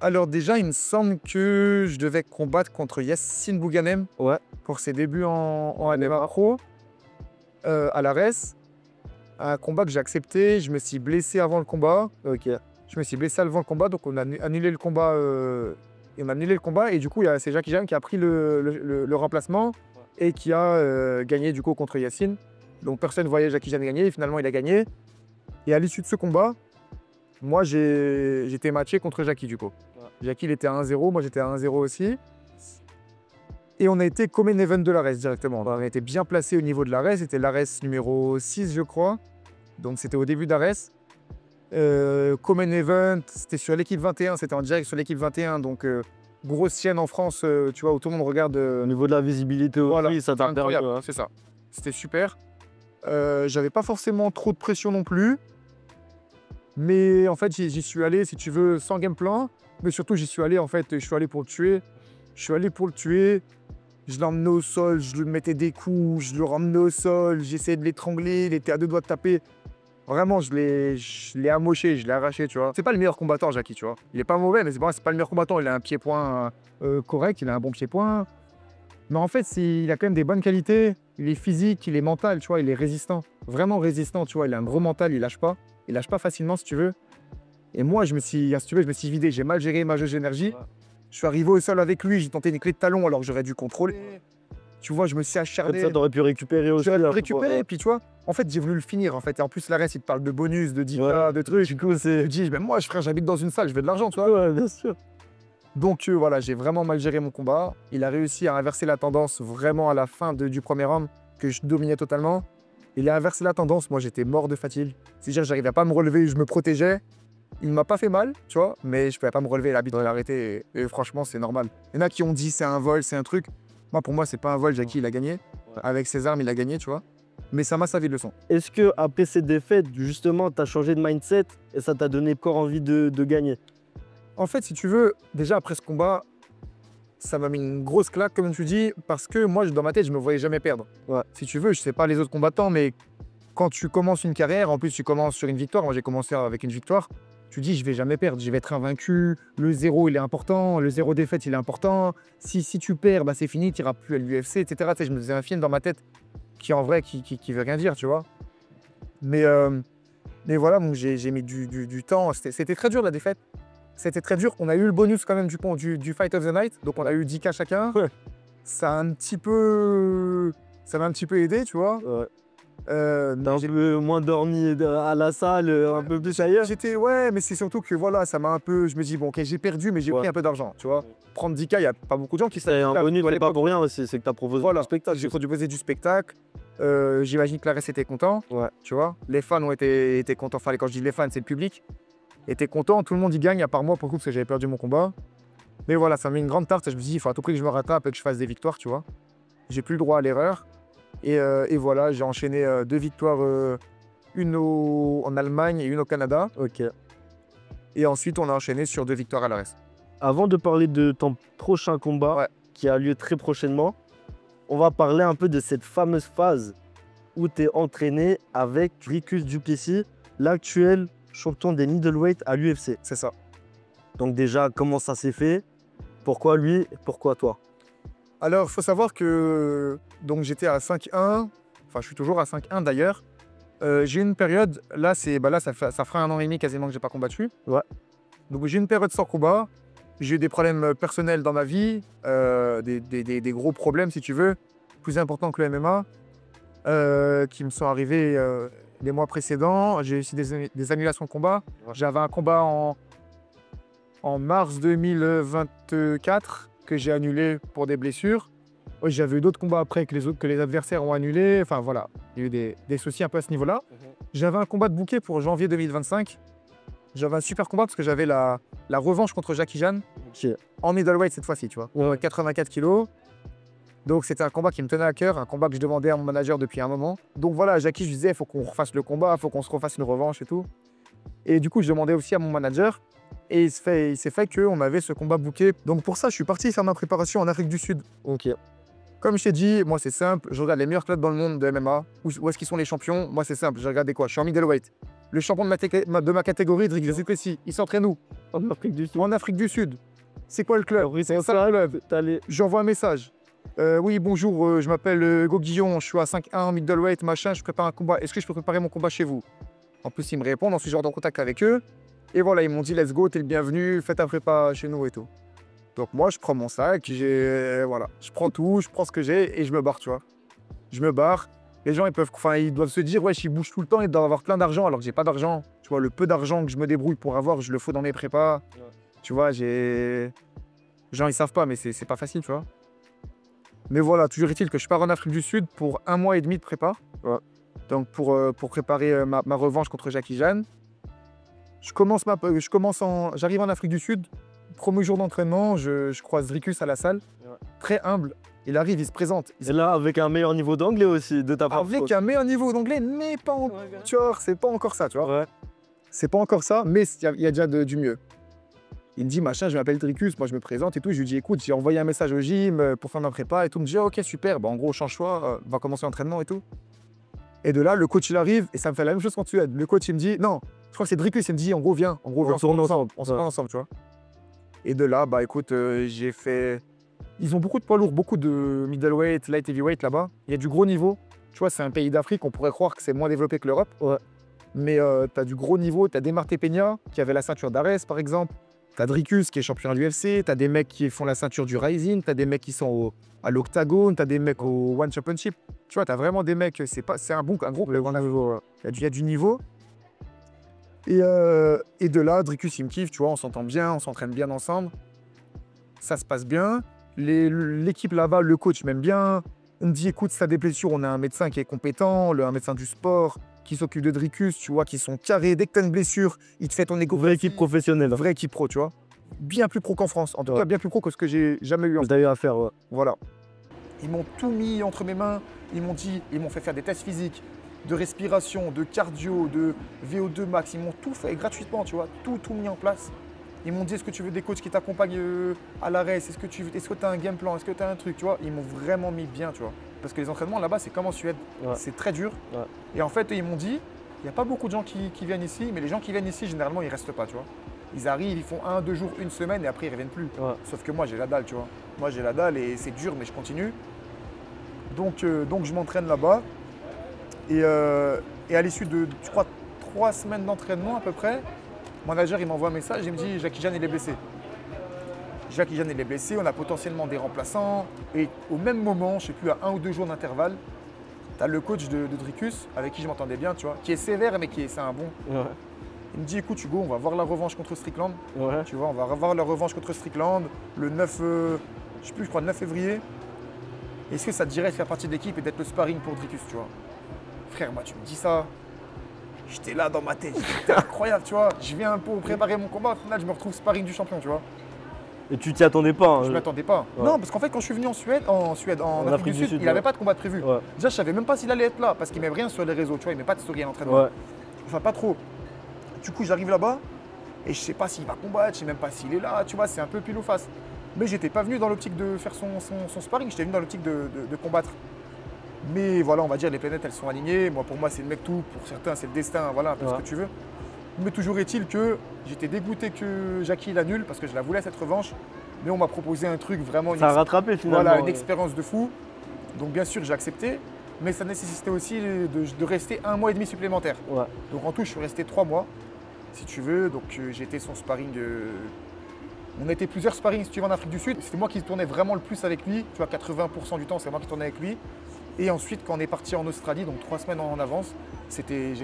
Alors déjà, il me semble que je devais combattre contre Yassine Bouganem Ouais. pour ses débuts en MMA Pro à l'ARES. Un combat que j'ai accepté. Je me suis blessé avant le combat. Ok. Je me suis blessé avant le combat, donc on a annulé le combat. Et on a annulé le combat et du coup, c'est Jackie Jeanne qui a pris le remplacement et qui a gagné du coup contre Yassine. Donc personne ne voyait Jackie Jeanne gagner et finalement il a gagné. Et à l'issue de ce combat, moi j'étais matché contre Jackie du coup. Ouais. Jackie il était à 1-0, moi j'étais à 1-0 aussi. Et on a été co-main event de l'ARES directement. On a été bien placé au niveau de l'ARES. C'était l'ARES numéro 6 je crois. Donc c'était au début d'ARES. Co-main event, c'était sur l'équipe 21, c'était en direct sur l'équipe 21, donc grosse chaîne en France, tu vois, où tout le monde regarde. Au niveau de la visibilité aussi, Voilà, ça t'a incroyable, permis, hein. c'est ça. C'était super. J'avais pas forcément trop de pression non plus, mais en fait j'y suis allé, si tu veux, sans game plan, mais surtout j'y suis allé, en fait, je suis allé pour le tuer. Je suis allé pour le tuer. Je l'emmenais au sol, je lui mettais des coups, je le ramenais au sol, j'essayais de l'étrangler, il était à deux doigts de taper. Vraiment, je l'ai amoché, je l'ai arraché, tu vois. C'est pas le meilleur combattant, Jackie, tu vois. Il est pas mauvais, mais c'est pas le meilleur combattant. Il a un pied-point correct, il a un bon pied-point. Mais en fait, il a quand même des bonnes qualités. Il est physique, il est mental, tu vois, il est résistant. Vraiment résistant, tu vois. Il a un gros mental, il lâche pas. Il lâche pas facilement, si tu veux. Et moi, si tu veux, je me suis vidé. J'ai mal géré ma jauge d'énergie. Ouais. Je suis arrivé au sol avec lui, j'ai tenté une clé de talon alors que j'aurais dû contrôler. Tu vois, je me suis Comme acharné. ça, t'aurais pu récupérer aussi. J'ai hein, récupéré, et puis tu vois, en fait, j'ai voulu le finir. En fait. Et en plus, l'ARES, il te parle de bonus, de 10K, Ouais. de trucs. Du coup, c'est. Je dis, ben moi, frère, j'habite dans une salle, je veux de l'argent, tu vois. Ouais, bien sûr. Donc voilà, j'ai vraiment mal géré mon combat. Il a réussi à inverser la tendance vraiment à la fin du premier round, que je dominais totalement. Il a inversé la tendance, moi j'étais mort de fatigue. C'est-à-dire, j'arrivais pas à me relever, je me protégeais. Il m'a pas fait mal, tu vois, mais je pouvais pas me relever, l'arbitre l'a arrêté. Et franchement, c'est normal. Il y en a qui ont dit c'est un vol, c'est un truc. Moi, pour moi, c'est pas un vol, Jackie, il a gagné. Ouais. Avec ses armes, il a gagné, tu vois. Mais ça m'a servi de leçon. Est-ce que après cette défaite, justement, t'as changé de mindset et ça t'a donné encore envie de gagner? En fait, si tu veux, déjà après ce combat, ça m'a mis une grosse claque, comme tu dis, parce que moi, dans ma tête, je me voyais jamais perdre. Ouais. Si tu veux, je sais pas les autres combattants, mais quand tu commences une carrière, en plus, tu commences sur une victoire. Moi, j'ai commencé avec une victoire. Tu dis, je vais jamais perdre, je vais être invaincu. Le zéro, il est important. Le zéro défaite, il est important. Si tu perds, bah, c'est fini, tu n'iras plus à l'UFC, etc. Tu sais, je me faisais un film dans ma tête qui, en vrai, qui veut rien dire, tu vois. Mais voilà, donc j'ai mis du temps. C'était très dur, la défaite. C'était très dur. On a eu le bonus quand même du Fight of the Night. Donc, on a eu 10K chacun. Ouais. Ça m'a un petit peu aidé, tu vois. Ouais. Mais T'as un peu moins dormi à la salle, un peu plus ailleurs? Ouais, mais c'est surtout que voilà, ça m'a un peu. Je me dis, bon, ok, j'ai perdu, mais j'ai Ouais. pris un peu d'argent, tu vois. Ouais. Prendre 10K, il n'y a pas beaucoup de gens qui C'est un bonus, à c'est pas l'époque. pour rien, c'est que t'as proposé Voilà, un spectacle. j'ai proposé du spectacle. J'imagine que la reste était content, Ouais. tu vois. Les fans ont été contents. Enfin, quand je dis les fans, c'est le public. Était content, tout le monde y gagne, à part moi, pour le coup, parce que j'avais perdu mon combat. Mais voilà, ça m'a mis une grande tarte. Je me dis, il faut à tout prix que je me rattrape et que je fasse des victoires, tu vois. J'ai plus le droit à l'erreur. Et voilà, j'ai enchaîné 2 victoires, une en Allemagne et une au Canada. Ok. Et ensuite, on a enchaîné sur 2 victoires à l'ARES. Avant de parler de ton prochain combat, Ouais. qui a lieu très prochainement, on va parler un peu de cette fameuse phase où tu es entraîné avec Dricus du Plessis, l'actuel champion des middleweight à l'UFC. C'est ça. Donc déjà, comment ça s'est fait? Pourquoi lui et pourquoi toi? Alors, il faut savoir que donc j'étais à 5-1. Enfin, je suis toujours à 5-1 d'ailleurs. J'ai eu une période, là, ça fera 1 an et demi quasiment que j'ai pas combattu. Ouais. Donc j'ai eu une période sans combat. J'ai eu des problèmes personnels dans ma vie, des gros problèmes si tu veux, plus importants que le MMA, qui me sont arrivés les mois précédents. J'ai eu aussi des annulations de combat. Ouais. J'avais un combat en mars 2024 que j'ai annulé pour des blessures. Ouais, j'avais eu d'autres combats après que les adversaires ont annulé. Enfin voilà, il y a eu des soucis un peu à ce niveau-là. J'avais un combat de booké pour janvier 2025. J'avais un super combat parce que j'avais la revanche contre Jackie Jeanne Ok. en middleweight cette fois-ci, tu vois. Ouais. 84 kilos. Donc c'était un combat qui me tenait à cœur, un combat que je demandais à mon manager depuis un moment. Donc voilà, Jackie, je lui disais, il faut qu'on refasse le combat, il faut qu'on se refasse une revanche et tout. Et du coup, je demandais aussi à mon manager. Et il s'est fait qu'on avait ce combat booké. Donc pour ça, je suis parti faire ma préparation en Afrique du Sud. Ok. Comme je t'ai dit, moi c'est simple, je regarde les meilleurs clubs dans le monde de MMA. Où est-ce qu'ils sont les champions? Moi c'est simple, je regarde quoi? Je suis en middleweight. Le champion de ma catégorie, Dricus du Plessis, il s'entraîne où? En Afrique du Sud. En Afrique du Sud. C'est quoi le club? C'est ça le club. T'as J'envoie un message. Oui, bonjour, je m'appelle Hugo Guillon, je suis à 5-1, middleweight, machin, je prépare un combat. Est-ce que je peux préparer mon combat chez vous? En plus, ils me répondent, ensuite je rentre en contact avec eux. Et voilà, ils m'ont dit, let's go, t'es le bienvenu, fais ta prépa chez nous et tout. Donc moi, je prends mon sac, voilà, je prends tout, je prends ce que j'ai et je me barre, tu vois. Je me barre. Les gens, ils doivent se dire, ouais, ils bougent tout le temps, ils doivent avoir plein d'argent, alors que j'ai pas d'argent. Tu vois, le peu d'argent que je me débrouille pour avoir, je le fous dans mes prépas. Ouais. Tu vois, Les gens, ils savent pas, mais c'est pas facile, tu vois. Mais voilà, toujours est-il que je pars en Afrique du Sud pour 1 mois et demi de prépa. Ouais. Donc pour préparer ma revanche contre Jackie Jeanne. J'arrive en Afrique du Sud, premier jour d'entraînement, je croise Dricus à la salle, très humble. Il arrive, il se présente. Et là, avec un meilleur niveau d'anglais aussi, de ta part. Avec un meilleur niveau d'anglais, mais pas encore. Tu vois, c'est pas encore ça, tu vois. Ouais. C'est pas encore ça, mais il y a déjà du mieux. Il me dit, machin, je m'appelle Dricus, moi je me présente et tout. Je lui dis, écoute, j'ai envoyé un message au gym pour faire ma prépa et tout. Il me dit, ok, super, bah, en gros, change-toi, va commencer l'entraînement et tout. Et de là, le coach, il arrive et ça me fait la même chose qu'en Suède. Le coach, il me dit, non, je crois que c'est Dricus, il me dit, en gros, viens. En gros, on se tourne ensemble. On se tourne ensemble, tu vois. Et de là, bah écoute, j'ai fait. Ils ont beaucoup de poids lourds, beaucoup de middleweight, light heavyweight là-bas. Il y a du gros niveau. Tu vois, c'est un pays d'Afrique, on pourrait croire que c'est moins développé que l'Europe. Ouais. Mais tu as du gros niveau. Tu as des Marte Peña qui avait la ceinture d'Ares, par exemple. Tu as Dricus qui est champion de l'UFC. Tu as des mecs qui font la ceinture du Rising. Tu as des mecs qui sont à l'Octagone. Tu as des mecs au One Championship. Tu vois, tu as vraiment des mecs. C'est un gros niveau. Il y a du niveau. Et de là, Dricus, il me kiffe. Tu vois, on s'entend bien, on s'entraîne bien ensemble. Ça se passe bien. L'équipe là-bas, le coach m'aime bien. On me dit, écoute, si t'as des blessures, on a un médecin qui est compétent, un médecin du sport qui s'occupe de Dricus, tu vois, qui sont carrés. Dès que t'as une blessure, il te fait ton écho. Vraie équipe professionnelle. Vraie équipe pro, tu vois. Bien plus pro qu'en France. En tout cas, bien plus pro que ce que j'ai jamais eu. Vous avez eu à faire, ouais. Voilà. Ils m'ont tout mis entre mes mains. Ils m'ont fait faire des tests physiques, de respiration, de cardio, de VO2 max. Ils m'ont tout fait gratuitement, tu vois. Tout mis en place. Ils m'ont dit, est-ce que tu veux des coachs qui t'accompagnent à l'arrêt? Est-ce que tu as un game plan? Est-ce que tu as un truc? Tu vois, ils m'ont vraiment mis bien, tu vois. Parce que les entraînements là-bas, c'est comme en Suède. Ouais. C'est très dur. Ouais. Et en fait, ils m'ont dit, il n'y a pas beaucoup de gens qui viennent ici, mais les gens qui viennent ici, généralement, ils ne restent pas, tu vois. Ils arrivent, ils font 1, 2 jours, 1 semaine et après, ils ne reviennent plus. Ouais. Sauf que moi, j'ai la dalle, tu vois. Moi, j'ai la dalle et c'est dur, mais je continue. Donc je m'entraîne là-bas. Et à l'issue de, je crois, 3 semaines d'entraînement à peu près, mon manager, il m'envoie un message, il me dit, Jackie Jeanne, il est blessé. Jackie Jeanne, il est blessé, on a potentiellement des remplaçants. Et au même moment, je ne sais plus, à 1 ou 2 jours d'intervalle, tu as le coach de Dricus, avec qui je m'entendais bien, tu vois, qui est sévère, mais c'est un bon. Ouais. Il me dit, écoute Hugo, on va voir la revanche contre Strickland. Ouais. Tu vois, on va revoir la revanche contre Strickland le 9, je sais plus, je crois le 9 février. Est-ce que ça te dirait de faire partie de l'équipe et d'être le sparring pour Dricus, tu vois? Frère, moi, tu me dis ça. J'étais là dans ma tête, c'était incroyable, tu vois. Je viens pour préparer mon combat, au final, je me retrouve sparring du champion, tu vois. Et tu t'y attendais pas, hein? Je m'y attendais pas. Ouais. Non, parce qu'en fait, quand je suis venu en Afrique du Sud, il n'avait pas de combat de prévu. Ouais. Déjà, je savais même pas s'il allait être là, parce qu'il met rien sur les réseaux, tu vois, il met pas de story à l'entraînement. Ouais. Enfin, pas trop. Du coup, j'arrive là-bas, et je sais pas s'il va combattre, je sais même pas s'il est là, tu vois, c'est un peu pile ou face. Mais j'étais pas venu dans l'optique de faire son sparring, j'étais venu dans l'optique de combattre. Mais voilà, on va dire, les planètes, elles sont alignées. Moi, pour moi, c'est le mec tout. Pour certains, c'est le destin. Voilà, un peu ce que tu veux. Mais toujours est-il que j'étais dégoûté que Jackie l'annule parce que je la voulais, cette revanche. Mais on m'a proposé un truc vraiment… Ça a rattrapé finalement. Voilà, une expérience de fou. Donc, bien sûr, j'ai accepté. Mais ça nécessitait aussi de rester 1 mois et demi supplémentaire. Ouais. Donc, en tout, je suis resté 3 mois, si tu veux. Donc, j'étais son sparring… On était plusieurs sparring, si tu veux, en Afrique du Sud. C'était moi qui tournais vraiment le plus avec lui. Tu vois, 80% du temps, c'est moi qui tournais avec lui. Et ensuite, quand on est parti en Australie, donc 3 semaines en avance,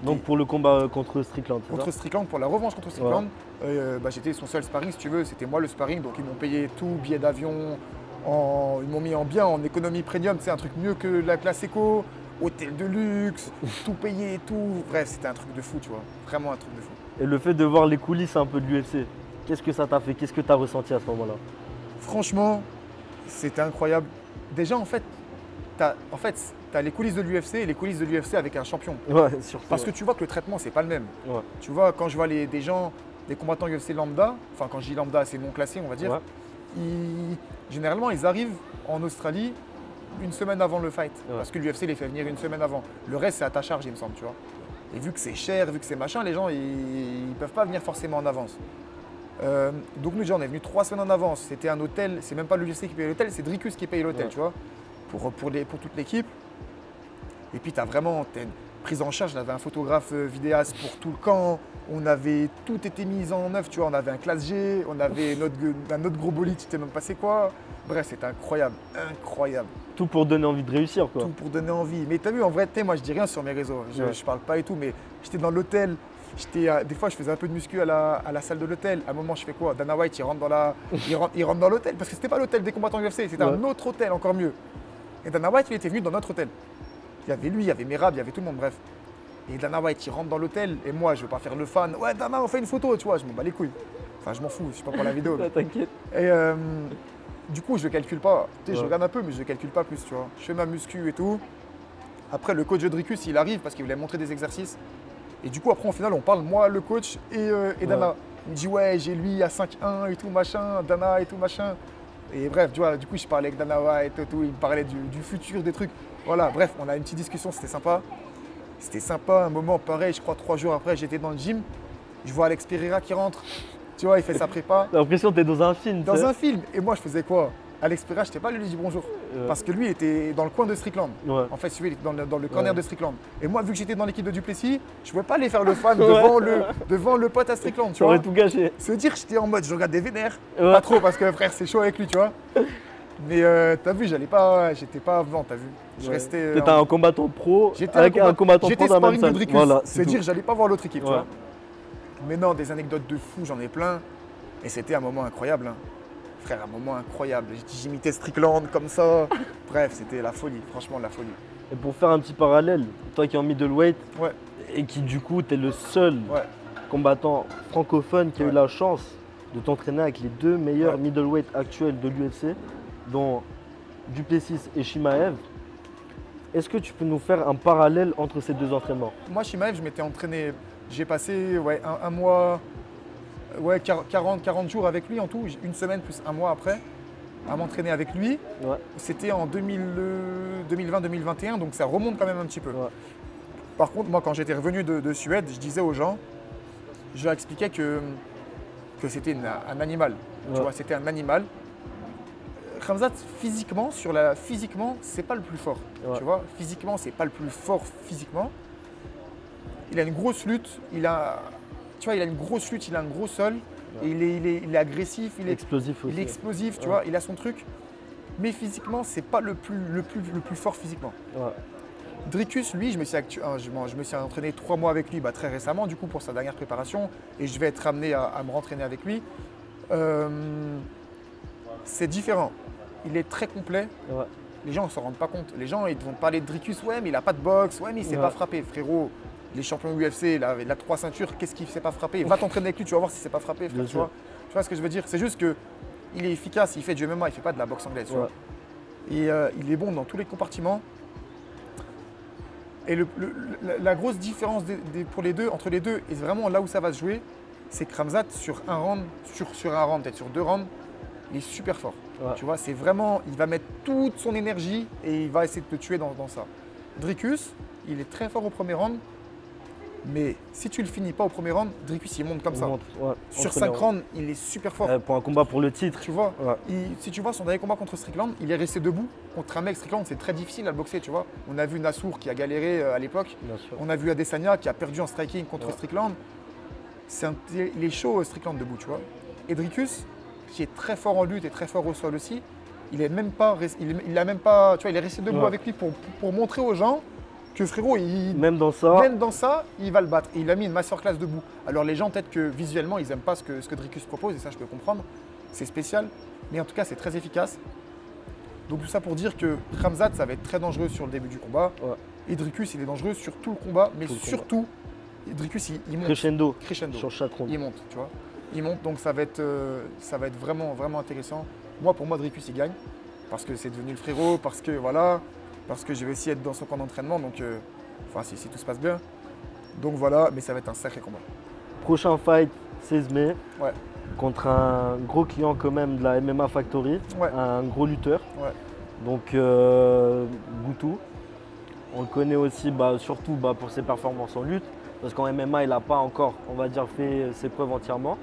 donc pour le combat contre Strickland, c'est ça? Contre Strickland, pour la revanche contre Strickland, ouais. J'étais son seul sparring, si tu veux, c'était moi le sparring. Donc ils m'ont payé tout, billet d'avion, ils m'ont mis en économie premium, c'est un truc mieux que la classe éco, hôtel de luxe, tout payé, tout. Bref, c'était un truc de fou, tu vois, vraiment un truc de fou. Et le fait de voir les coulisses un peu de l'UFC, qu'est-ce que ça t'a fait? Qu'est-ce que tu as ressenti à ce moment-là? Franchement, c'était incroyable. Déjà, en fait, tu as les coulisses de l'UFC et les coulisses de l'UFC avec un champion. Ouais, surtout. Parce que tu vois que le traitement, c'est pas le même. Ouais. Tu vois, quand je vois des gens, des combattants UFC lambda, enfin quand je dis lambda, c'est non classé, on va dire, ouais. Généralement, ils arrivent en Australie 1 semaine avant le fight. Ouais. Parce que l'UFC les fait venir 1 semaine avant. Le reste, c'est à ta charge, il me semble, tu vois. Et vu que c'est cher, vu que c'est machin, les gens, ils peuvent pas venir forcément en avance. Donc nous déjà on est venu 3 semaines en avance. C'était un hôtel, c'est même pas l'UGC qui paye l'hôtel, c'est Dricus qui paye l'hôtel, Ouais. tu vois, pour toute l'équipe. Et puis t'as une prise en charge, on avait un photographe vidéaste pour tout le camp, tout était mis en œuvre, tu vois, on avait un classe G, on avait un autre gros bolide, tu sais même pas c'est quoi. Bref, c'était incroyable, incroyable. Tout pour donner envie de réussir, quoi. Tout pour donner envie. Mais t'as vu, en vrai, moi je dis rien sur mes réseaux, je parle pas et tout, mais j'étais dans l'hôtel, des fois je faisais un peu de muscu à la salle de l'hôtel. À un moment je fais quoi? Dana White il rentre il rentre dans l'hôtel, parce que c'était pas l'hôtel des combattants UFC, c'était un autre hôtel encore mieux. Et Dana White il était venu dans notre hôtel. Il y avait lui, il y avait Merab, il y avait tout le monde, bref. Et Dana White il rentre dans l'hôtel et moi je veux pas faire le fan. Ouais Dana on fait une photo, tu vois, je m'en bats les couilles. Enfin je m'en fous, je suis pas pour la vidéo. Mais... T'inquiète. Et du coup je le calcule pas. Tu sais, je regarde un peu mais je le calcule pas plus, tu vois. Je fais ma muscu et tout. Après le coach de Dricus il arrive parce qu'il voulait montrer des exercices. Et du coup après en finale on parle moi, le coach et Dana. Il me dit ouais j'ai lui à 5-1 et tout machin, Dana et tout machin. Et bref, tu vois, du coup je parlais avec Dana White et tout, il me parlait du futur, des trucs. Voilà, bref, on a une petite discussion, c'était sympa. C'était sympa, un moment pareil, je crois 3 jours après, j'étais dans le gym, je vois Alex Pereira qui rentre, tu vois, il fait sa prépa. T'as l'impression que t'es dans un film. Dans un film. Et moi, je faisais quoi? Alex Pereira, je n'étais pas allé lui dire bonjour. Parce que lui, il était dans le coin de Strickland. Ouais. En fait, il était dans le corner de Strickland. Et moi, vu que j'étais dans l'équipe de Duplessis, je ne pouvais pas aller faire le fan devant le pote à Strickland, tu vois. T'aurais tout gâché. Se dire que j'étais en mode, je regarde des vénères. Ouais. Pas trop, parce que frère, c'est chaud avec lui, tu vois. Mais t'as vu, j'étais pas avant, t'as vu. Je restais. T'étais un combattant pro J'étais avec un combattant pro dans la même sparring salle. de Dricus. Voilà, c'est dire, j'allais pas voir l'autre équipe, tu Ouais. vois. Mais non, des anecdotes de fou, j'en ai plein. Et c'était un moment incroyable. Hein. Frère, un moment incroyable. J'imitais Strickland comme ça. Bref, c'était la folie, franchement, la folie. Et pour faire un petit parallèle, toi qui es en middleweight Ouais, et qui du coup t'es le seul ouais, combattant francophone qui a eu Ouais. la chance de t'entraîner avec les deux meilleurs Ouais. middleweight actuels de l'UFC, dont Duplessis et Chimaev, est-ce que tu peux nous faire un parallèle entre ces deux entraînements? moi, Chimaev, je m'étais entraîné. J'ai passé un mois, 40 jours avec lui en tout, une semaine plus un mois après, à m'entraîner avec lui. Ouais. C'était en 2020-2021, donc ça remonte quand même un petit peu. Ouais. Par contre, moi, quand j'étais revenu de Suède, je disais aux gens, je leur expliquais que c'était un animal. Tu Ouais. vois, c'était un animal. Khamzat, physiquement, c'est pas le plus fort. Ouais. Tu vois, physiquement, c'est pas le plus fort physiquement. Il a une grosse lutte, il a une grosse lutte, il a un gros sol, Ouais. et il est agressif, il est Explosif aussi. explosif, tu Ouais. vois, il a son truc. Mais physiquement, c'est pas le plus fort physiquement. Ouais. Dricus, lui, je me suis entraîné 3 mois avec lui très récemment, du coup, pour sa dernière préparation, et je vais être amené à me rentraîner avec lui. C'est différent. Il est très complet. Ouais. Les gens ne s'en rendent pas compte. Les gens, ils vont te parler de Dricus, ouais, mais il n'a pas de boxe, ouais, mais il ne sait Ouais. pas frapper. Frérot, les champions UFC, il a 3 ceintures, qu'est-ce qu'il ne sait pas frapper? Va t'entraîner avec lui, tu vas voir s'il ne sait pas frapper, frère, Bien tu sûr. vois. Tu vois ce que je veux dire? C'est juste qu'il est efficace, il fait du MMA, il ne fait pas de la boxe anglaise, tu Ouais. vois. Et il est bon dans tous les compartiments. Et la grosse différence pour les deux, entre les deux, et vraiment là où ça va se jouer, c'est que Khamzat, sur un round, peut-être sur 2 rounds, il est super fort. Ouais. Tu vois, c'est vraiment, il va mettre toute son énergie et il va essayer de te tuer dans ça. Dricus, il est très fort au premier round, mais si tu le finis pas au premier round, Dricus il monte comme ça. Ouais. Sur Entre 5 les- rounds, il est super fort. Pour un combat pour le titre. Tu vois, Ouais. si tu vois son dernier combat contre Strickland, il est resté debout. Contre un mec Strickland, c'est très difficile à le boxer, tu vois. On a vu Nassour qui a galéré à l'époque. Bien sûr. On a vu Adesanya qui a perdu en striking contre Ouais. Strickland. Il est chaud Strickland debout, tu vois. Et Dricus, qui est très fort en lutte et très fort au sol aussi, il a même pas, tu vois, il est resté debout Ouais. avec lui pour montrer aux gens que frérot, Même dans ça, même dans ça, il va le battre. Et il a mis une masterclass debout. Alors les gens, peut-être que visuellement, ils n'aiment pas ce que Dricus propose, et ça je peux comprendre. C'est spécial, mais en tout cas, c'est très efficace. Donc tout ça pour dire que Khamzat, ça va être très dangereux sur le début du combat. Ouais. Et Dricus, il est dangereux sur tout le combat, mais Tout le combat. surtout, Dricus, il monte. crescendo Crescendo. sur chaque round. Il monte, tu vois. Il monte, donc ça va être vraiment, vraiment intéressant. Moi, pour moi, Dricus, il gagne. Parce que c'est devenu le frérot, parce que voilà, parce que je vais aussi être dans son camp d'entraînement, donc enfin, si tout se passe bien. Donc voilà, mais ça va être un sacré combat. Prochain fight, 16 mai, Ouais, contre un gros client quand même de la MMA Factory, Ouais. un gros lutteur. ouais, Donc Goutou. On le connaît aussi surtout pour ses performances en lutte, parce qu'en MMA il n'a pas encore, on va dire, fait ses preuves entièrement.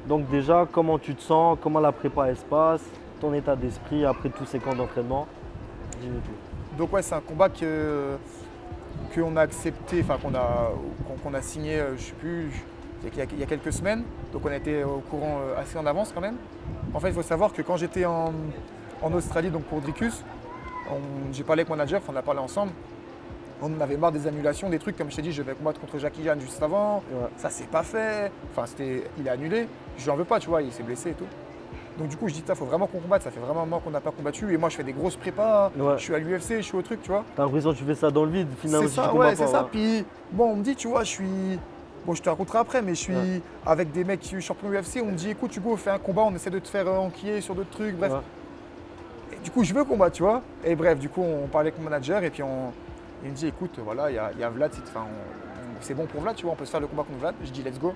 Donc déjà, comment tu te sens, comment la prépa elle se passe, ton état d'esprit après tous ces camps d'entraînement. Dis-nous tout. Donc ouais, c'est un combat qu'on a accepté, enfin qu'on a signé, je sais plus, il y a quelques semaines. Donc on a été au courant assez en avance quand même. En fait, il faut savoir que quand j'étais en Australie, donc pour Dricus, j'ai parlé avec mon manager, on a parlé ensemble. On en avait marre des annulations, des trucs, comme je t'ai dit, je vais combattre contre Jackie Jan juste avant. Ouais. Ça s'est pas fait. Enfin, il est annulé. Je lui en veux pas, tu vois, il s'est blessé et tout. Donc du coup, je dis, il faut vraiment qu'on combatte. Ça fait vraiment un moment qu'on n'a pas combattu. Et moi, je fais des grosses prépas. Ouais. Je suis à l'UFC, je suis au truc, tu vois. T'as l'impression que tu fais ça dans le vide, finalement. C'est tu ça, combats ouais, c'est pas, ça. ouais. Puis, bon, on me dit, tu vois, je suis. Bon, je te raconterai après, mais je suis Ouais. avec des mecs qui sont champions UFC. On me dit, écoute, Hugo, fais un combat, on essaie de te faire enquiller sur d'autres trucs. Bref. Ouais. Et du coup, je veux combattre, tu vois. Et bref, du coup, on parlait avec mon manager et puis il me dit, écoute, voilà, il y a Vlad, c'est bon pour Vlad, tu vois, on peut se faire le combat contre Vlad. Je dis, let's go.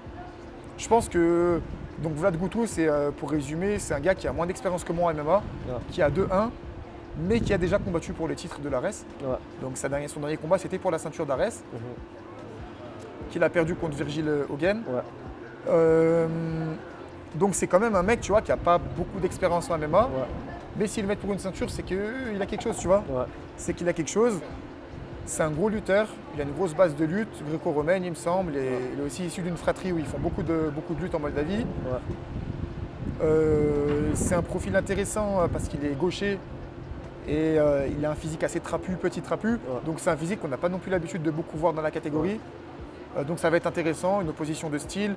Je pense que donc Vlad Guto, c'est pour résumer, c'est un gars qui a moins d'expérience que moi en MMA, Ouais. qui a 2-1, mais qui a déjà combattu pour le titre de l'Ares. Ouais. Donc son dernier combat, c'était pour la ceinture d'Ares, Mhm. qu'il a perdu contre Virgil Hogan. Ouais. Donc c'est quand même un mec, tu vois, qui n'a pas beaucoup d'expérience en MMA, Ouais. mais s'il le met pour une ceinture, c'est qu'il a quelque chose, tu vois. Ouais. C'est qu'il a quelque chose. C'est un gros lutteur, il a une grosse base de lutte gréco-romaine, il me semble. Et il est aussi issu d'une fratrie où ils font beaucoup de lutte en Moldavie. Ouais. C'est un profil intéressant parce qu'il est gaucher et il a un physique assez trapu, petit trapu. Ouais. Donc c'est un physique qu'on n'a pas non plus l'habitude de beaucoup voir dans la catégorie. Donc ça va être intéressant, une opposition de style,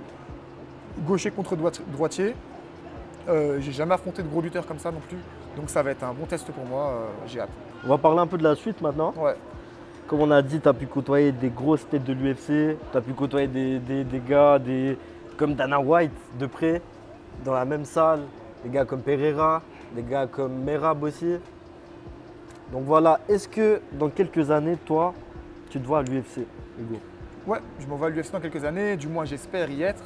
gaucher contre droitier. J'ai jamais affronté de gros lutteurs comme ça non plus. Donc ça va être un bon test pour moi, j'ai hâte. On va parler un peu de la suite maintenant. Ouais. Comme on a dit, tu as pu côtoyer des grosses têtes de l'UFC, tu as pu côtoyer des gars comme Dana White de près, dans la même salle, des gars comme Pereira, des gars comme Merab aussi. Donc voilà, est-ce que dans quelques années, toi, tu te vois à l'UFC, Hugo? Ouais, je m'en vais à l'UFC dans quelques années, du moins j'espère y être.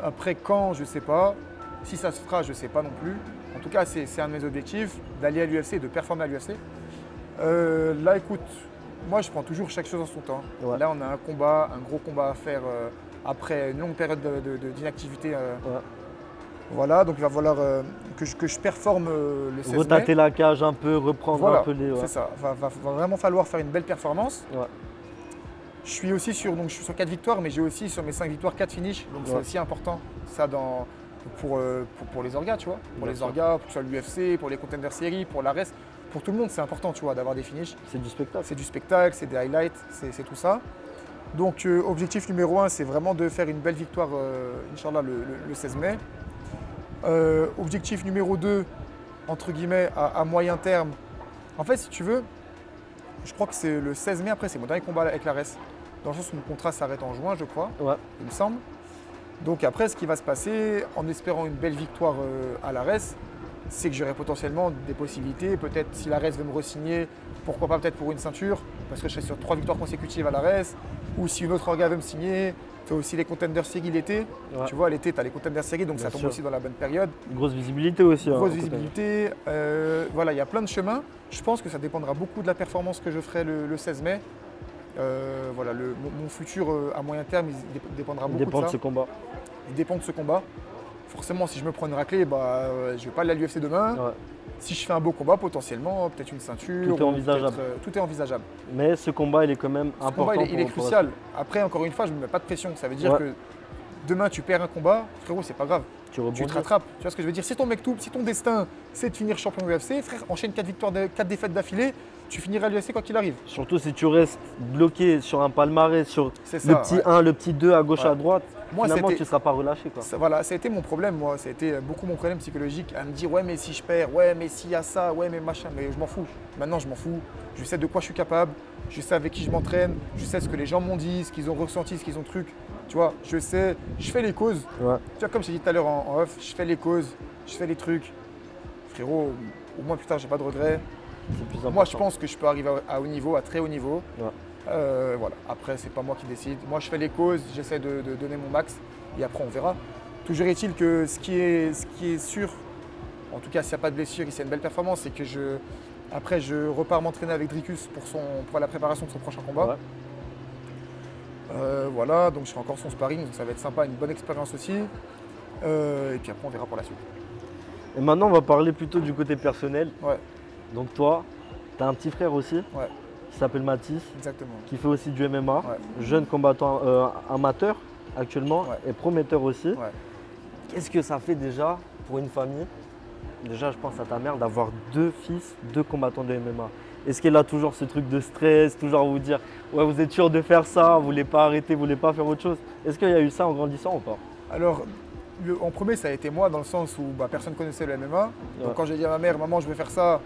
Après quand, je sais pas. Si ça se fera, je sais pas non plus. En tout cas, c'est un de mes objectifs, d'aller à l'UFC, de performer à l'UFC. Là, écoute, moi je prends toujours chaque chose en son temps. Ouais. Là, on a un gros combat à faire après une longue période d'inactivité. Ouais. Voilà, donc il va falloir que je performe le 16 mai. Retâter la cage un peu, reprendre Voilà, un peu les... Ouais. c'est ça. Va vraiment falloir faire une belle performance. Ouais. Je suis aussi sur 4 victoires, mais j'ai aussi sur mes 5 victoires 4 finishes. Donc c'est Ouais. aussi important ça pour les orgas, tu vois. Pour Bien les sûr. orgas, pour que ce soit l'UFC, pour les Contender Series, pour l'ARES. Pour tout le monde, c'est important, tu vois, d'avoir des finishes. C'est du spectacle. C'est du spectacle, c'est des highlights, c'est tout ça. Donc objectif numéro 1, c'est vraiment de faire une belle victoire, Inch'Allah, le 16 mai. Objectif numéro 2, entre guillemets, à moyen terme. En fait, si tu veux, je crois que c'est le 16 mai, après c'est mon dernier combat avec l'ARES. Dans le sens où mon contrat s'arrête en juin, je crois, Ouais. il me semble. Donc après, ce qui va se passer, en espérant une belle victoire à l'ARES, c'est que j'aurai potentiellement des possibilités. Peut-être si l'ARES veut me re-signer, pourquoi pas peut-être pour une ceinture, parce que je serai sur 3 victoires consécutives à l'ARES. Ou si une autre orga veut me signer, tu as aussi les Contender Series l'été. Ouais. Tu vois, l'été, tu as les Contender Series, donc Bien ça tombe sûr. aussi dans la bonne période. Grosse visibilité aussi. Grosse hein, visibilité. Voilà, il y a plein de chemins. Je pense que ça dépendra beaucoup de la performance que je ferai le 16 mai. Voilà, mon futur à moyen terme, il dépendra Il beaucoup dépend de de ça. ce combat. Il dépend de ce combat. Forcément, si je me prends une raclée, je vais pas aller à l'UFC demain. Ouais. Si je fais un beau combat, potentiellement, peut-être une ceinture. Tout est ou envisageable. peut-être, tout est envisageable. Mais ce combat, il est quand même Ce important. combat, il est pour la crucial. Après, encore une fois, je ne me mets pas de pression. Ça veut dire Ouais. que demain, tu perds un combat, frérot, c'est pas grave. suite. Tu Tu rebondis. te rattrapes. Tu vois ce que je veux dire? Si ton si ton destin, c'est de finir champion UFC, frère, enchaîne 4 victoires, 4 défaites d'affilée, tu finiras à l'UFC quoi qu'il arrive. Surtout si tu restes bloqué sur un palmarès, sur C'est le ça. petit ouais. 1, le petit 2 à gauche, Ouais. à droite, Moi, finalement, c'était- tu ne seras pas relâché. Quoi. Voilà, ça a été mon problème, moi. Ça a été beaucoup mon problème psychologique à me dire, ouais, mais si je perds, ouais, mais s'il y a ça, ouais, mais machin. Mais je m'en fous. Maintenant, je m'en fous. Je sais de quoi je suis capable. Je sais avec qui je m'entraîne. Je sais ce que les gens m'ont dit, ce qu'ils ont ressenti, ce qu'ils ont truc. Tu vois, je sais. Je fais les causes. Ouais. Tu vois, comme je t'ai dit tout à l'heure en off, je fais les causes. Je fais les trucs. Frérot, au moins plus tard, j'ai pas de regrets. C'est plus important. Moi, je pense que je peux arriver à haut niveau, à très haut niveau. Ouais. Voilà. Après, c'est pas moi qui décide. Moi, je fais les causes, j'essaie de donner mon max et après, on verra. Toujours est-il que ce qui est sûr, en tout cas, s'il n'y a pas de blessure, s'il y a une belle performance, c'est que après, je repars m'entraîner avec Dricus pour la préparation de son prochain combat. Ouais. Voilà, donc je ferai encore son sparring, donc ça va être sympa, une bonne expérience aussi. Et puis après, on verra pour la suite. Et maintenant, on va parler plutôt du côté personnel. Ouais, Donc toi, tu as un petit frère aussi ouais, qui s'appelle Mathis, exactement. qui fait aussi du MMA, Ouais, jeune combattant amateur actuellement Ouais. et prometteur aussi. ouais. Qu'est-ce que ça fait déjà pour une famille? Déjà, je pense à ta mère d'avoir 2 fils, 2 combattants de MMA. Est-ce qu'elle a toujours ce truc de stress, toujours vous dire ouais, vous êtes sûr de faire ça, vous voulez pas arrêter, vous voulez pas faire autre chose? Est-ce qu'il y a eu ça en grandissant ou pas? Alors, en premier, ça a été moi, dans le sens où bah, personne ne connaissait le MMA. Ouais. Donc quand j'ai dit à ma mère, maman, je vais faire ça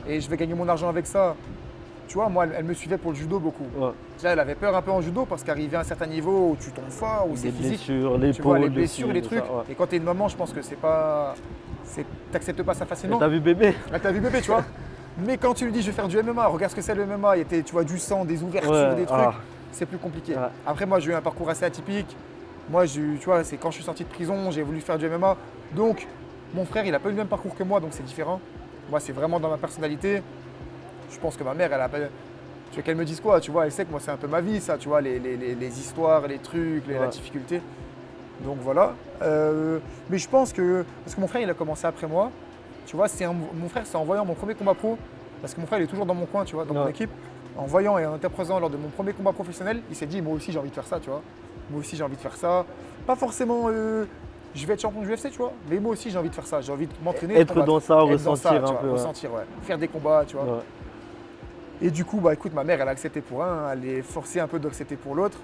et je vais gagner mon argent avec ça, tu vois, moi, elle me suivait pour le judo beaucoup. Ouais. Déjà, elle avait peur un peu en judo parce qu'arrivé à un certain niveau où tu tombes fort, où c'est Des physique, blessures, tu vois, les l'épaule, blessures, dessus, les ça, trucs. ouais. Et quand t'es une maman, je pense que c'est pas. T'acceptes pas ça Et facilement. t'as vu bébé? Elle t'a vu bébé, tu vois. Mais quand tu lui dis, je vais faire du MMA, regarde ce que c'est le MMA, il y a, tu vois, du sang, des ouvertures, Ouais, des trucs, ah. c'est plus compliqué. Ouais. Après, moi, j'ai eu un parcours assez atypique. Moi, tu vois, c'est quand je suis sorti de prison, j'ai voulu faire du MMA. Donc, mon frère, il a pas eu le même parcours que moi, donc c'est différent. Moi, c'est vraiment dans ma personnalité. Je pense que ma mère, elle a pas. Tu veux qu'elle me dise quoi, tu vois, elle sait que moi, c'est un peu ma vie, ça, tu vois, les histoires, les trucs, la Ouais. difficulté. Donc voilà. Mais je pense que. Parce que mon frère, il a commencé après moi. Tu vois, mon frère, c'est en voyant mon premier combat pro. Parce que mon frère, il est toujours dans mon coin, tu vois, dans mon Ouais. équipe. En voyant et en interprétant lors de mon premier combat professionnel, il s'est dit, moi aussi, j'ai envie de faire ça, tu vois. Moi aussi, j'ai envie de faire ça. Pas forcément. Je vais être champion du UFC, tu vois. Mais moi aussi, j'ai envie de faire ça. J'ai envie de m'entraîner. de Être combattre. dans ça, Être dans ressentir ça, tu un vois, peu. Ouais. ressentir, ouais. Faire des combats, tu vois. Ouais. Et du coup, bah écoute, ma mère, elle a accepté pour un, elle est forcée un peu d'accepter pour l'autre.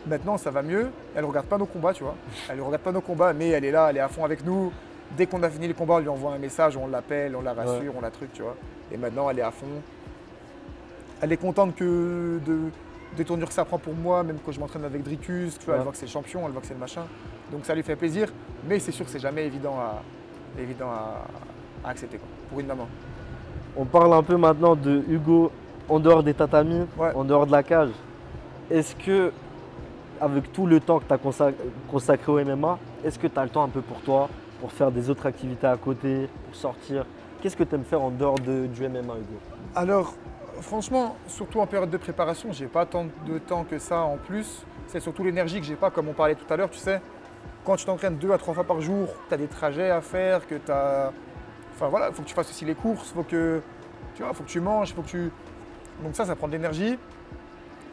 Maintenant, ça va mieux. Elle ne regarde pas nos combats, tu vois. Elle ne regarde pas nos combats, mais elle est là, elle est à fond avec nous. Dès qu'on a fini le combat, on lui envoie un message, on l'appelle, on la rassure, on la truc, tu vois. Et maintenant, elle est à fond. Elle est contente que des tournures que ça prend pour moi, même quand je m'entraîne avec Dricus, tu vois, Ouais. elle voit que c'est le champion, elle voit que c'est le machin. Donc ça lui fait plaisir, mais c'est sûr que c'est jamais évident à accepter, quoi, pour une maman. On parle un peu maintenant de Hugo en dehors des tatamis, Ouais. en dehors de la cage. Est-ce que, avec tout le temps que tu as consacré au MMA, est-ce que tu as le temps un peu pour toi, pour faire des autres activités à côté, pour sortir? Qu'est-ce que tu aimes faire en dehors du MMA, Hugo? Alors, franchement, surtout en période de préparation, j'ai pas tant de temps que ça en plus. C'est surtout l'énergie que j'ai pas, comme on parlait tout à l'heure, tu sais. Quand tu t'entraînes 2 à 3 fois par jour, tu as des trajets à faire, que tu as. Enfin voilà, il faut que tu fasses aussi les courses, faut que tu manges, faut que tu. Donc ça prend de l'énergie.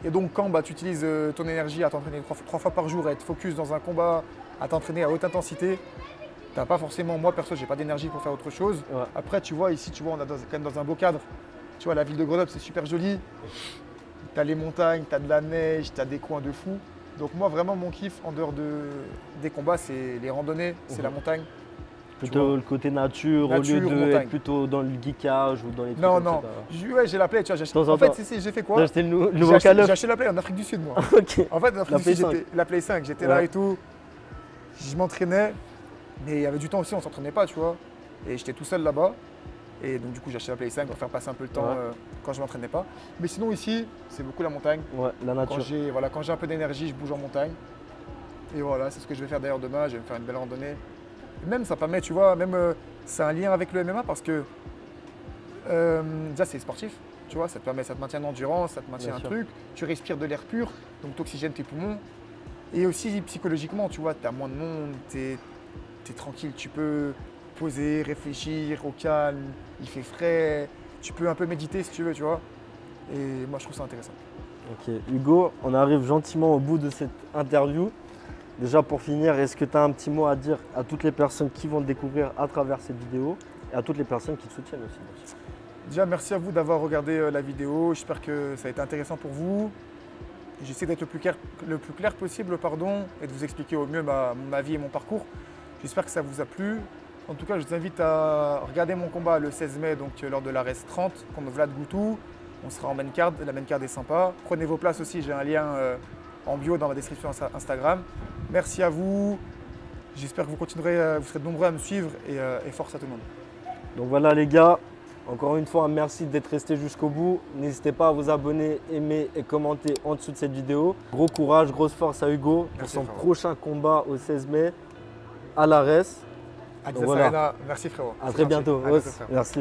Et donc quand bah, tu utilises ton énergie à t'entraîner 3 fois par jour, à être focus dans un combat, à t'entraîner à haute intensité, t'as pas forcément, moi perso, j'ai pas d'énergie pour faire autre chose. Ouais. Après, tu vois, ici, tu vois, on est quand même dans un beau cadre. Tu vois, la ville de Grenoble, c'est super joli. Tu as les montagnes, tu as de la neige, tu as des coins de fou. Donc moi, vraiment, mon kiff, en dehors des combats, c'est les randonnées, c'est la montagne. Plutôt le côté nature, Nature, au lieu montagne. d'être plutôt dans le geekage ou dans les trucs Non, comme non. ça. Ouais, j'ai la Play, tu vois. J'ai acheté- De temps en En fait, temps. j'ai fait T'as quoi? acheté le J'ai nouveau acheté, Call of? j'ai acheté la Play en Afrique du Sud, moi. Ok. En fait, en Afrique La du Play Sud, 5. la Play 5, j'étais là Ouais. et tout. Je m'entraînais, mais il y avait du temps aussi, on s'entraînait pas, tu vois. Et j'étais tout seul là-bas. Et donc, du coup, j'ai acheté la Play 5 pour faire passer un peu le temps Ouais. quand je m'entraînais pas. Mais sinon, ici, c'est beaucoup la montagne. Ouais, la Quand nature. j'ai un peu d'énergie, je bouge en montagne. Et voilà, c'est ce que je vais faire d'ailleurs demain. Je vais me faire une belle randonnée. Et même, ça permet, tu vois, même c'est un lien avec le MMA parce que déjà, c'est sportif. Tu vois, ça te maintient en endurance, ça te maintient Bien un sûr. truc. Tu respires de l'air pur, donc tu oxygènes tes poumons. Et aussi psychologiquement, tu vois, tu as moins de monde, tu es tranquille, tu peux poser, réfléchir au calme, il fait frais, tu peux un peu méditer si tu veux, tu vois. Et moi, je trouve ça intéressant. Ok, Hugo, on arrive gentiment au bout de cette interview. Déjà pour finir, est-ce que tu as un petit mot à dire à toutes les personnes qui vont te découvrir à travers cette vidéo et à toutes les personnes qui te soutiennent aussi, bien sûr. Déjà, merci à vous d'avoir regardé la vidéo. J'espère que ça a été intéressant pour vous. J'essaie d'être le plus clair possible, et de vous expliquer au mieux ma vie et mon parcours. J'espère que ça vous a plu. En tout cas, je vous invite à regarder mon combat le 16 mai, donc lors de la RES 30 contre Vlad Goutou. On sera en main card, la main card est sympa. Prenez vos places aussi, j'ai un lien en bio dans ma description Instagram. Merci à vous. J'espère que vous continuerez, vous serez nombreux à me suivre et force à tout le monde. Donc voilà les gars, encore une fois, merci d'être restés jusqu'au bout. N'hésitez pas à vous abonner, aimer et commenter en dessous de cette vidéo. Gros courage, grosse force à Hugo pour Merci, son frérot. prochain combat au 16 mai à l'ARES. Adidas Donc voilà. Arena. Merci frérot. À C'est très gentil. bientôt. À bientôt, frérot. Merci.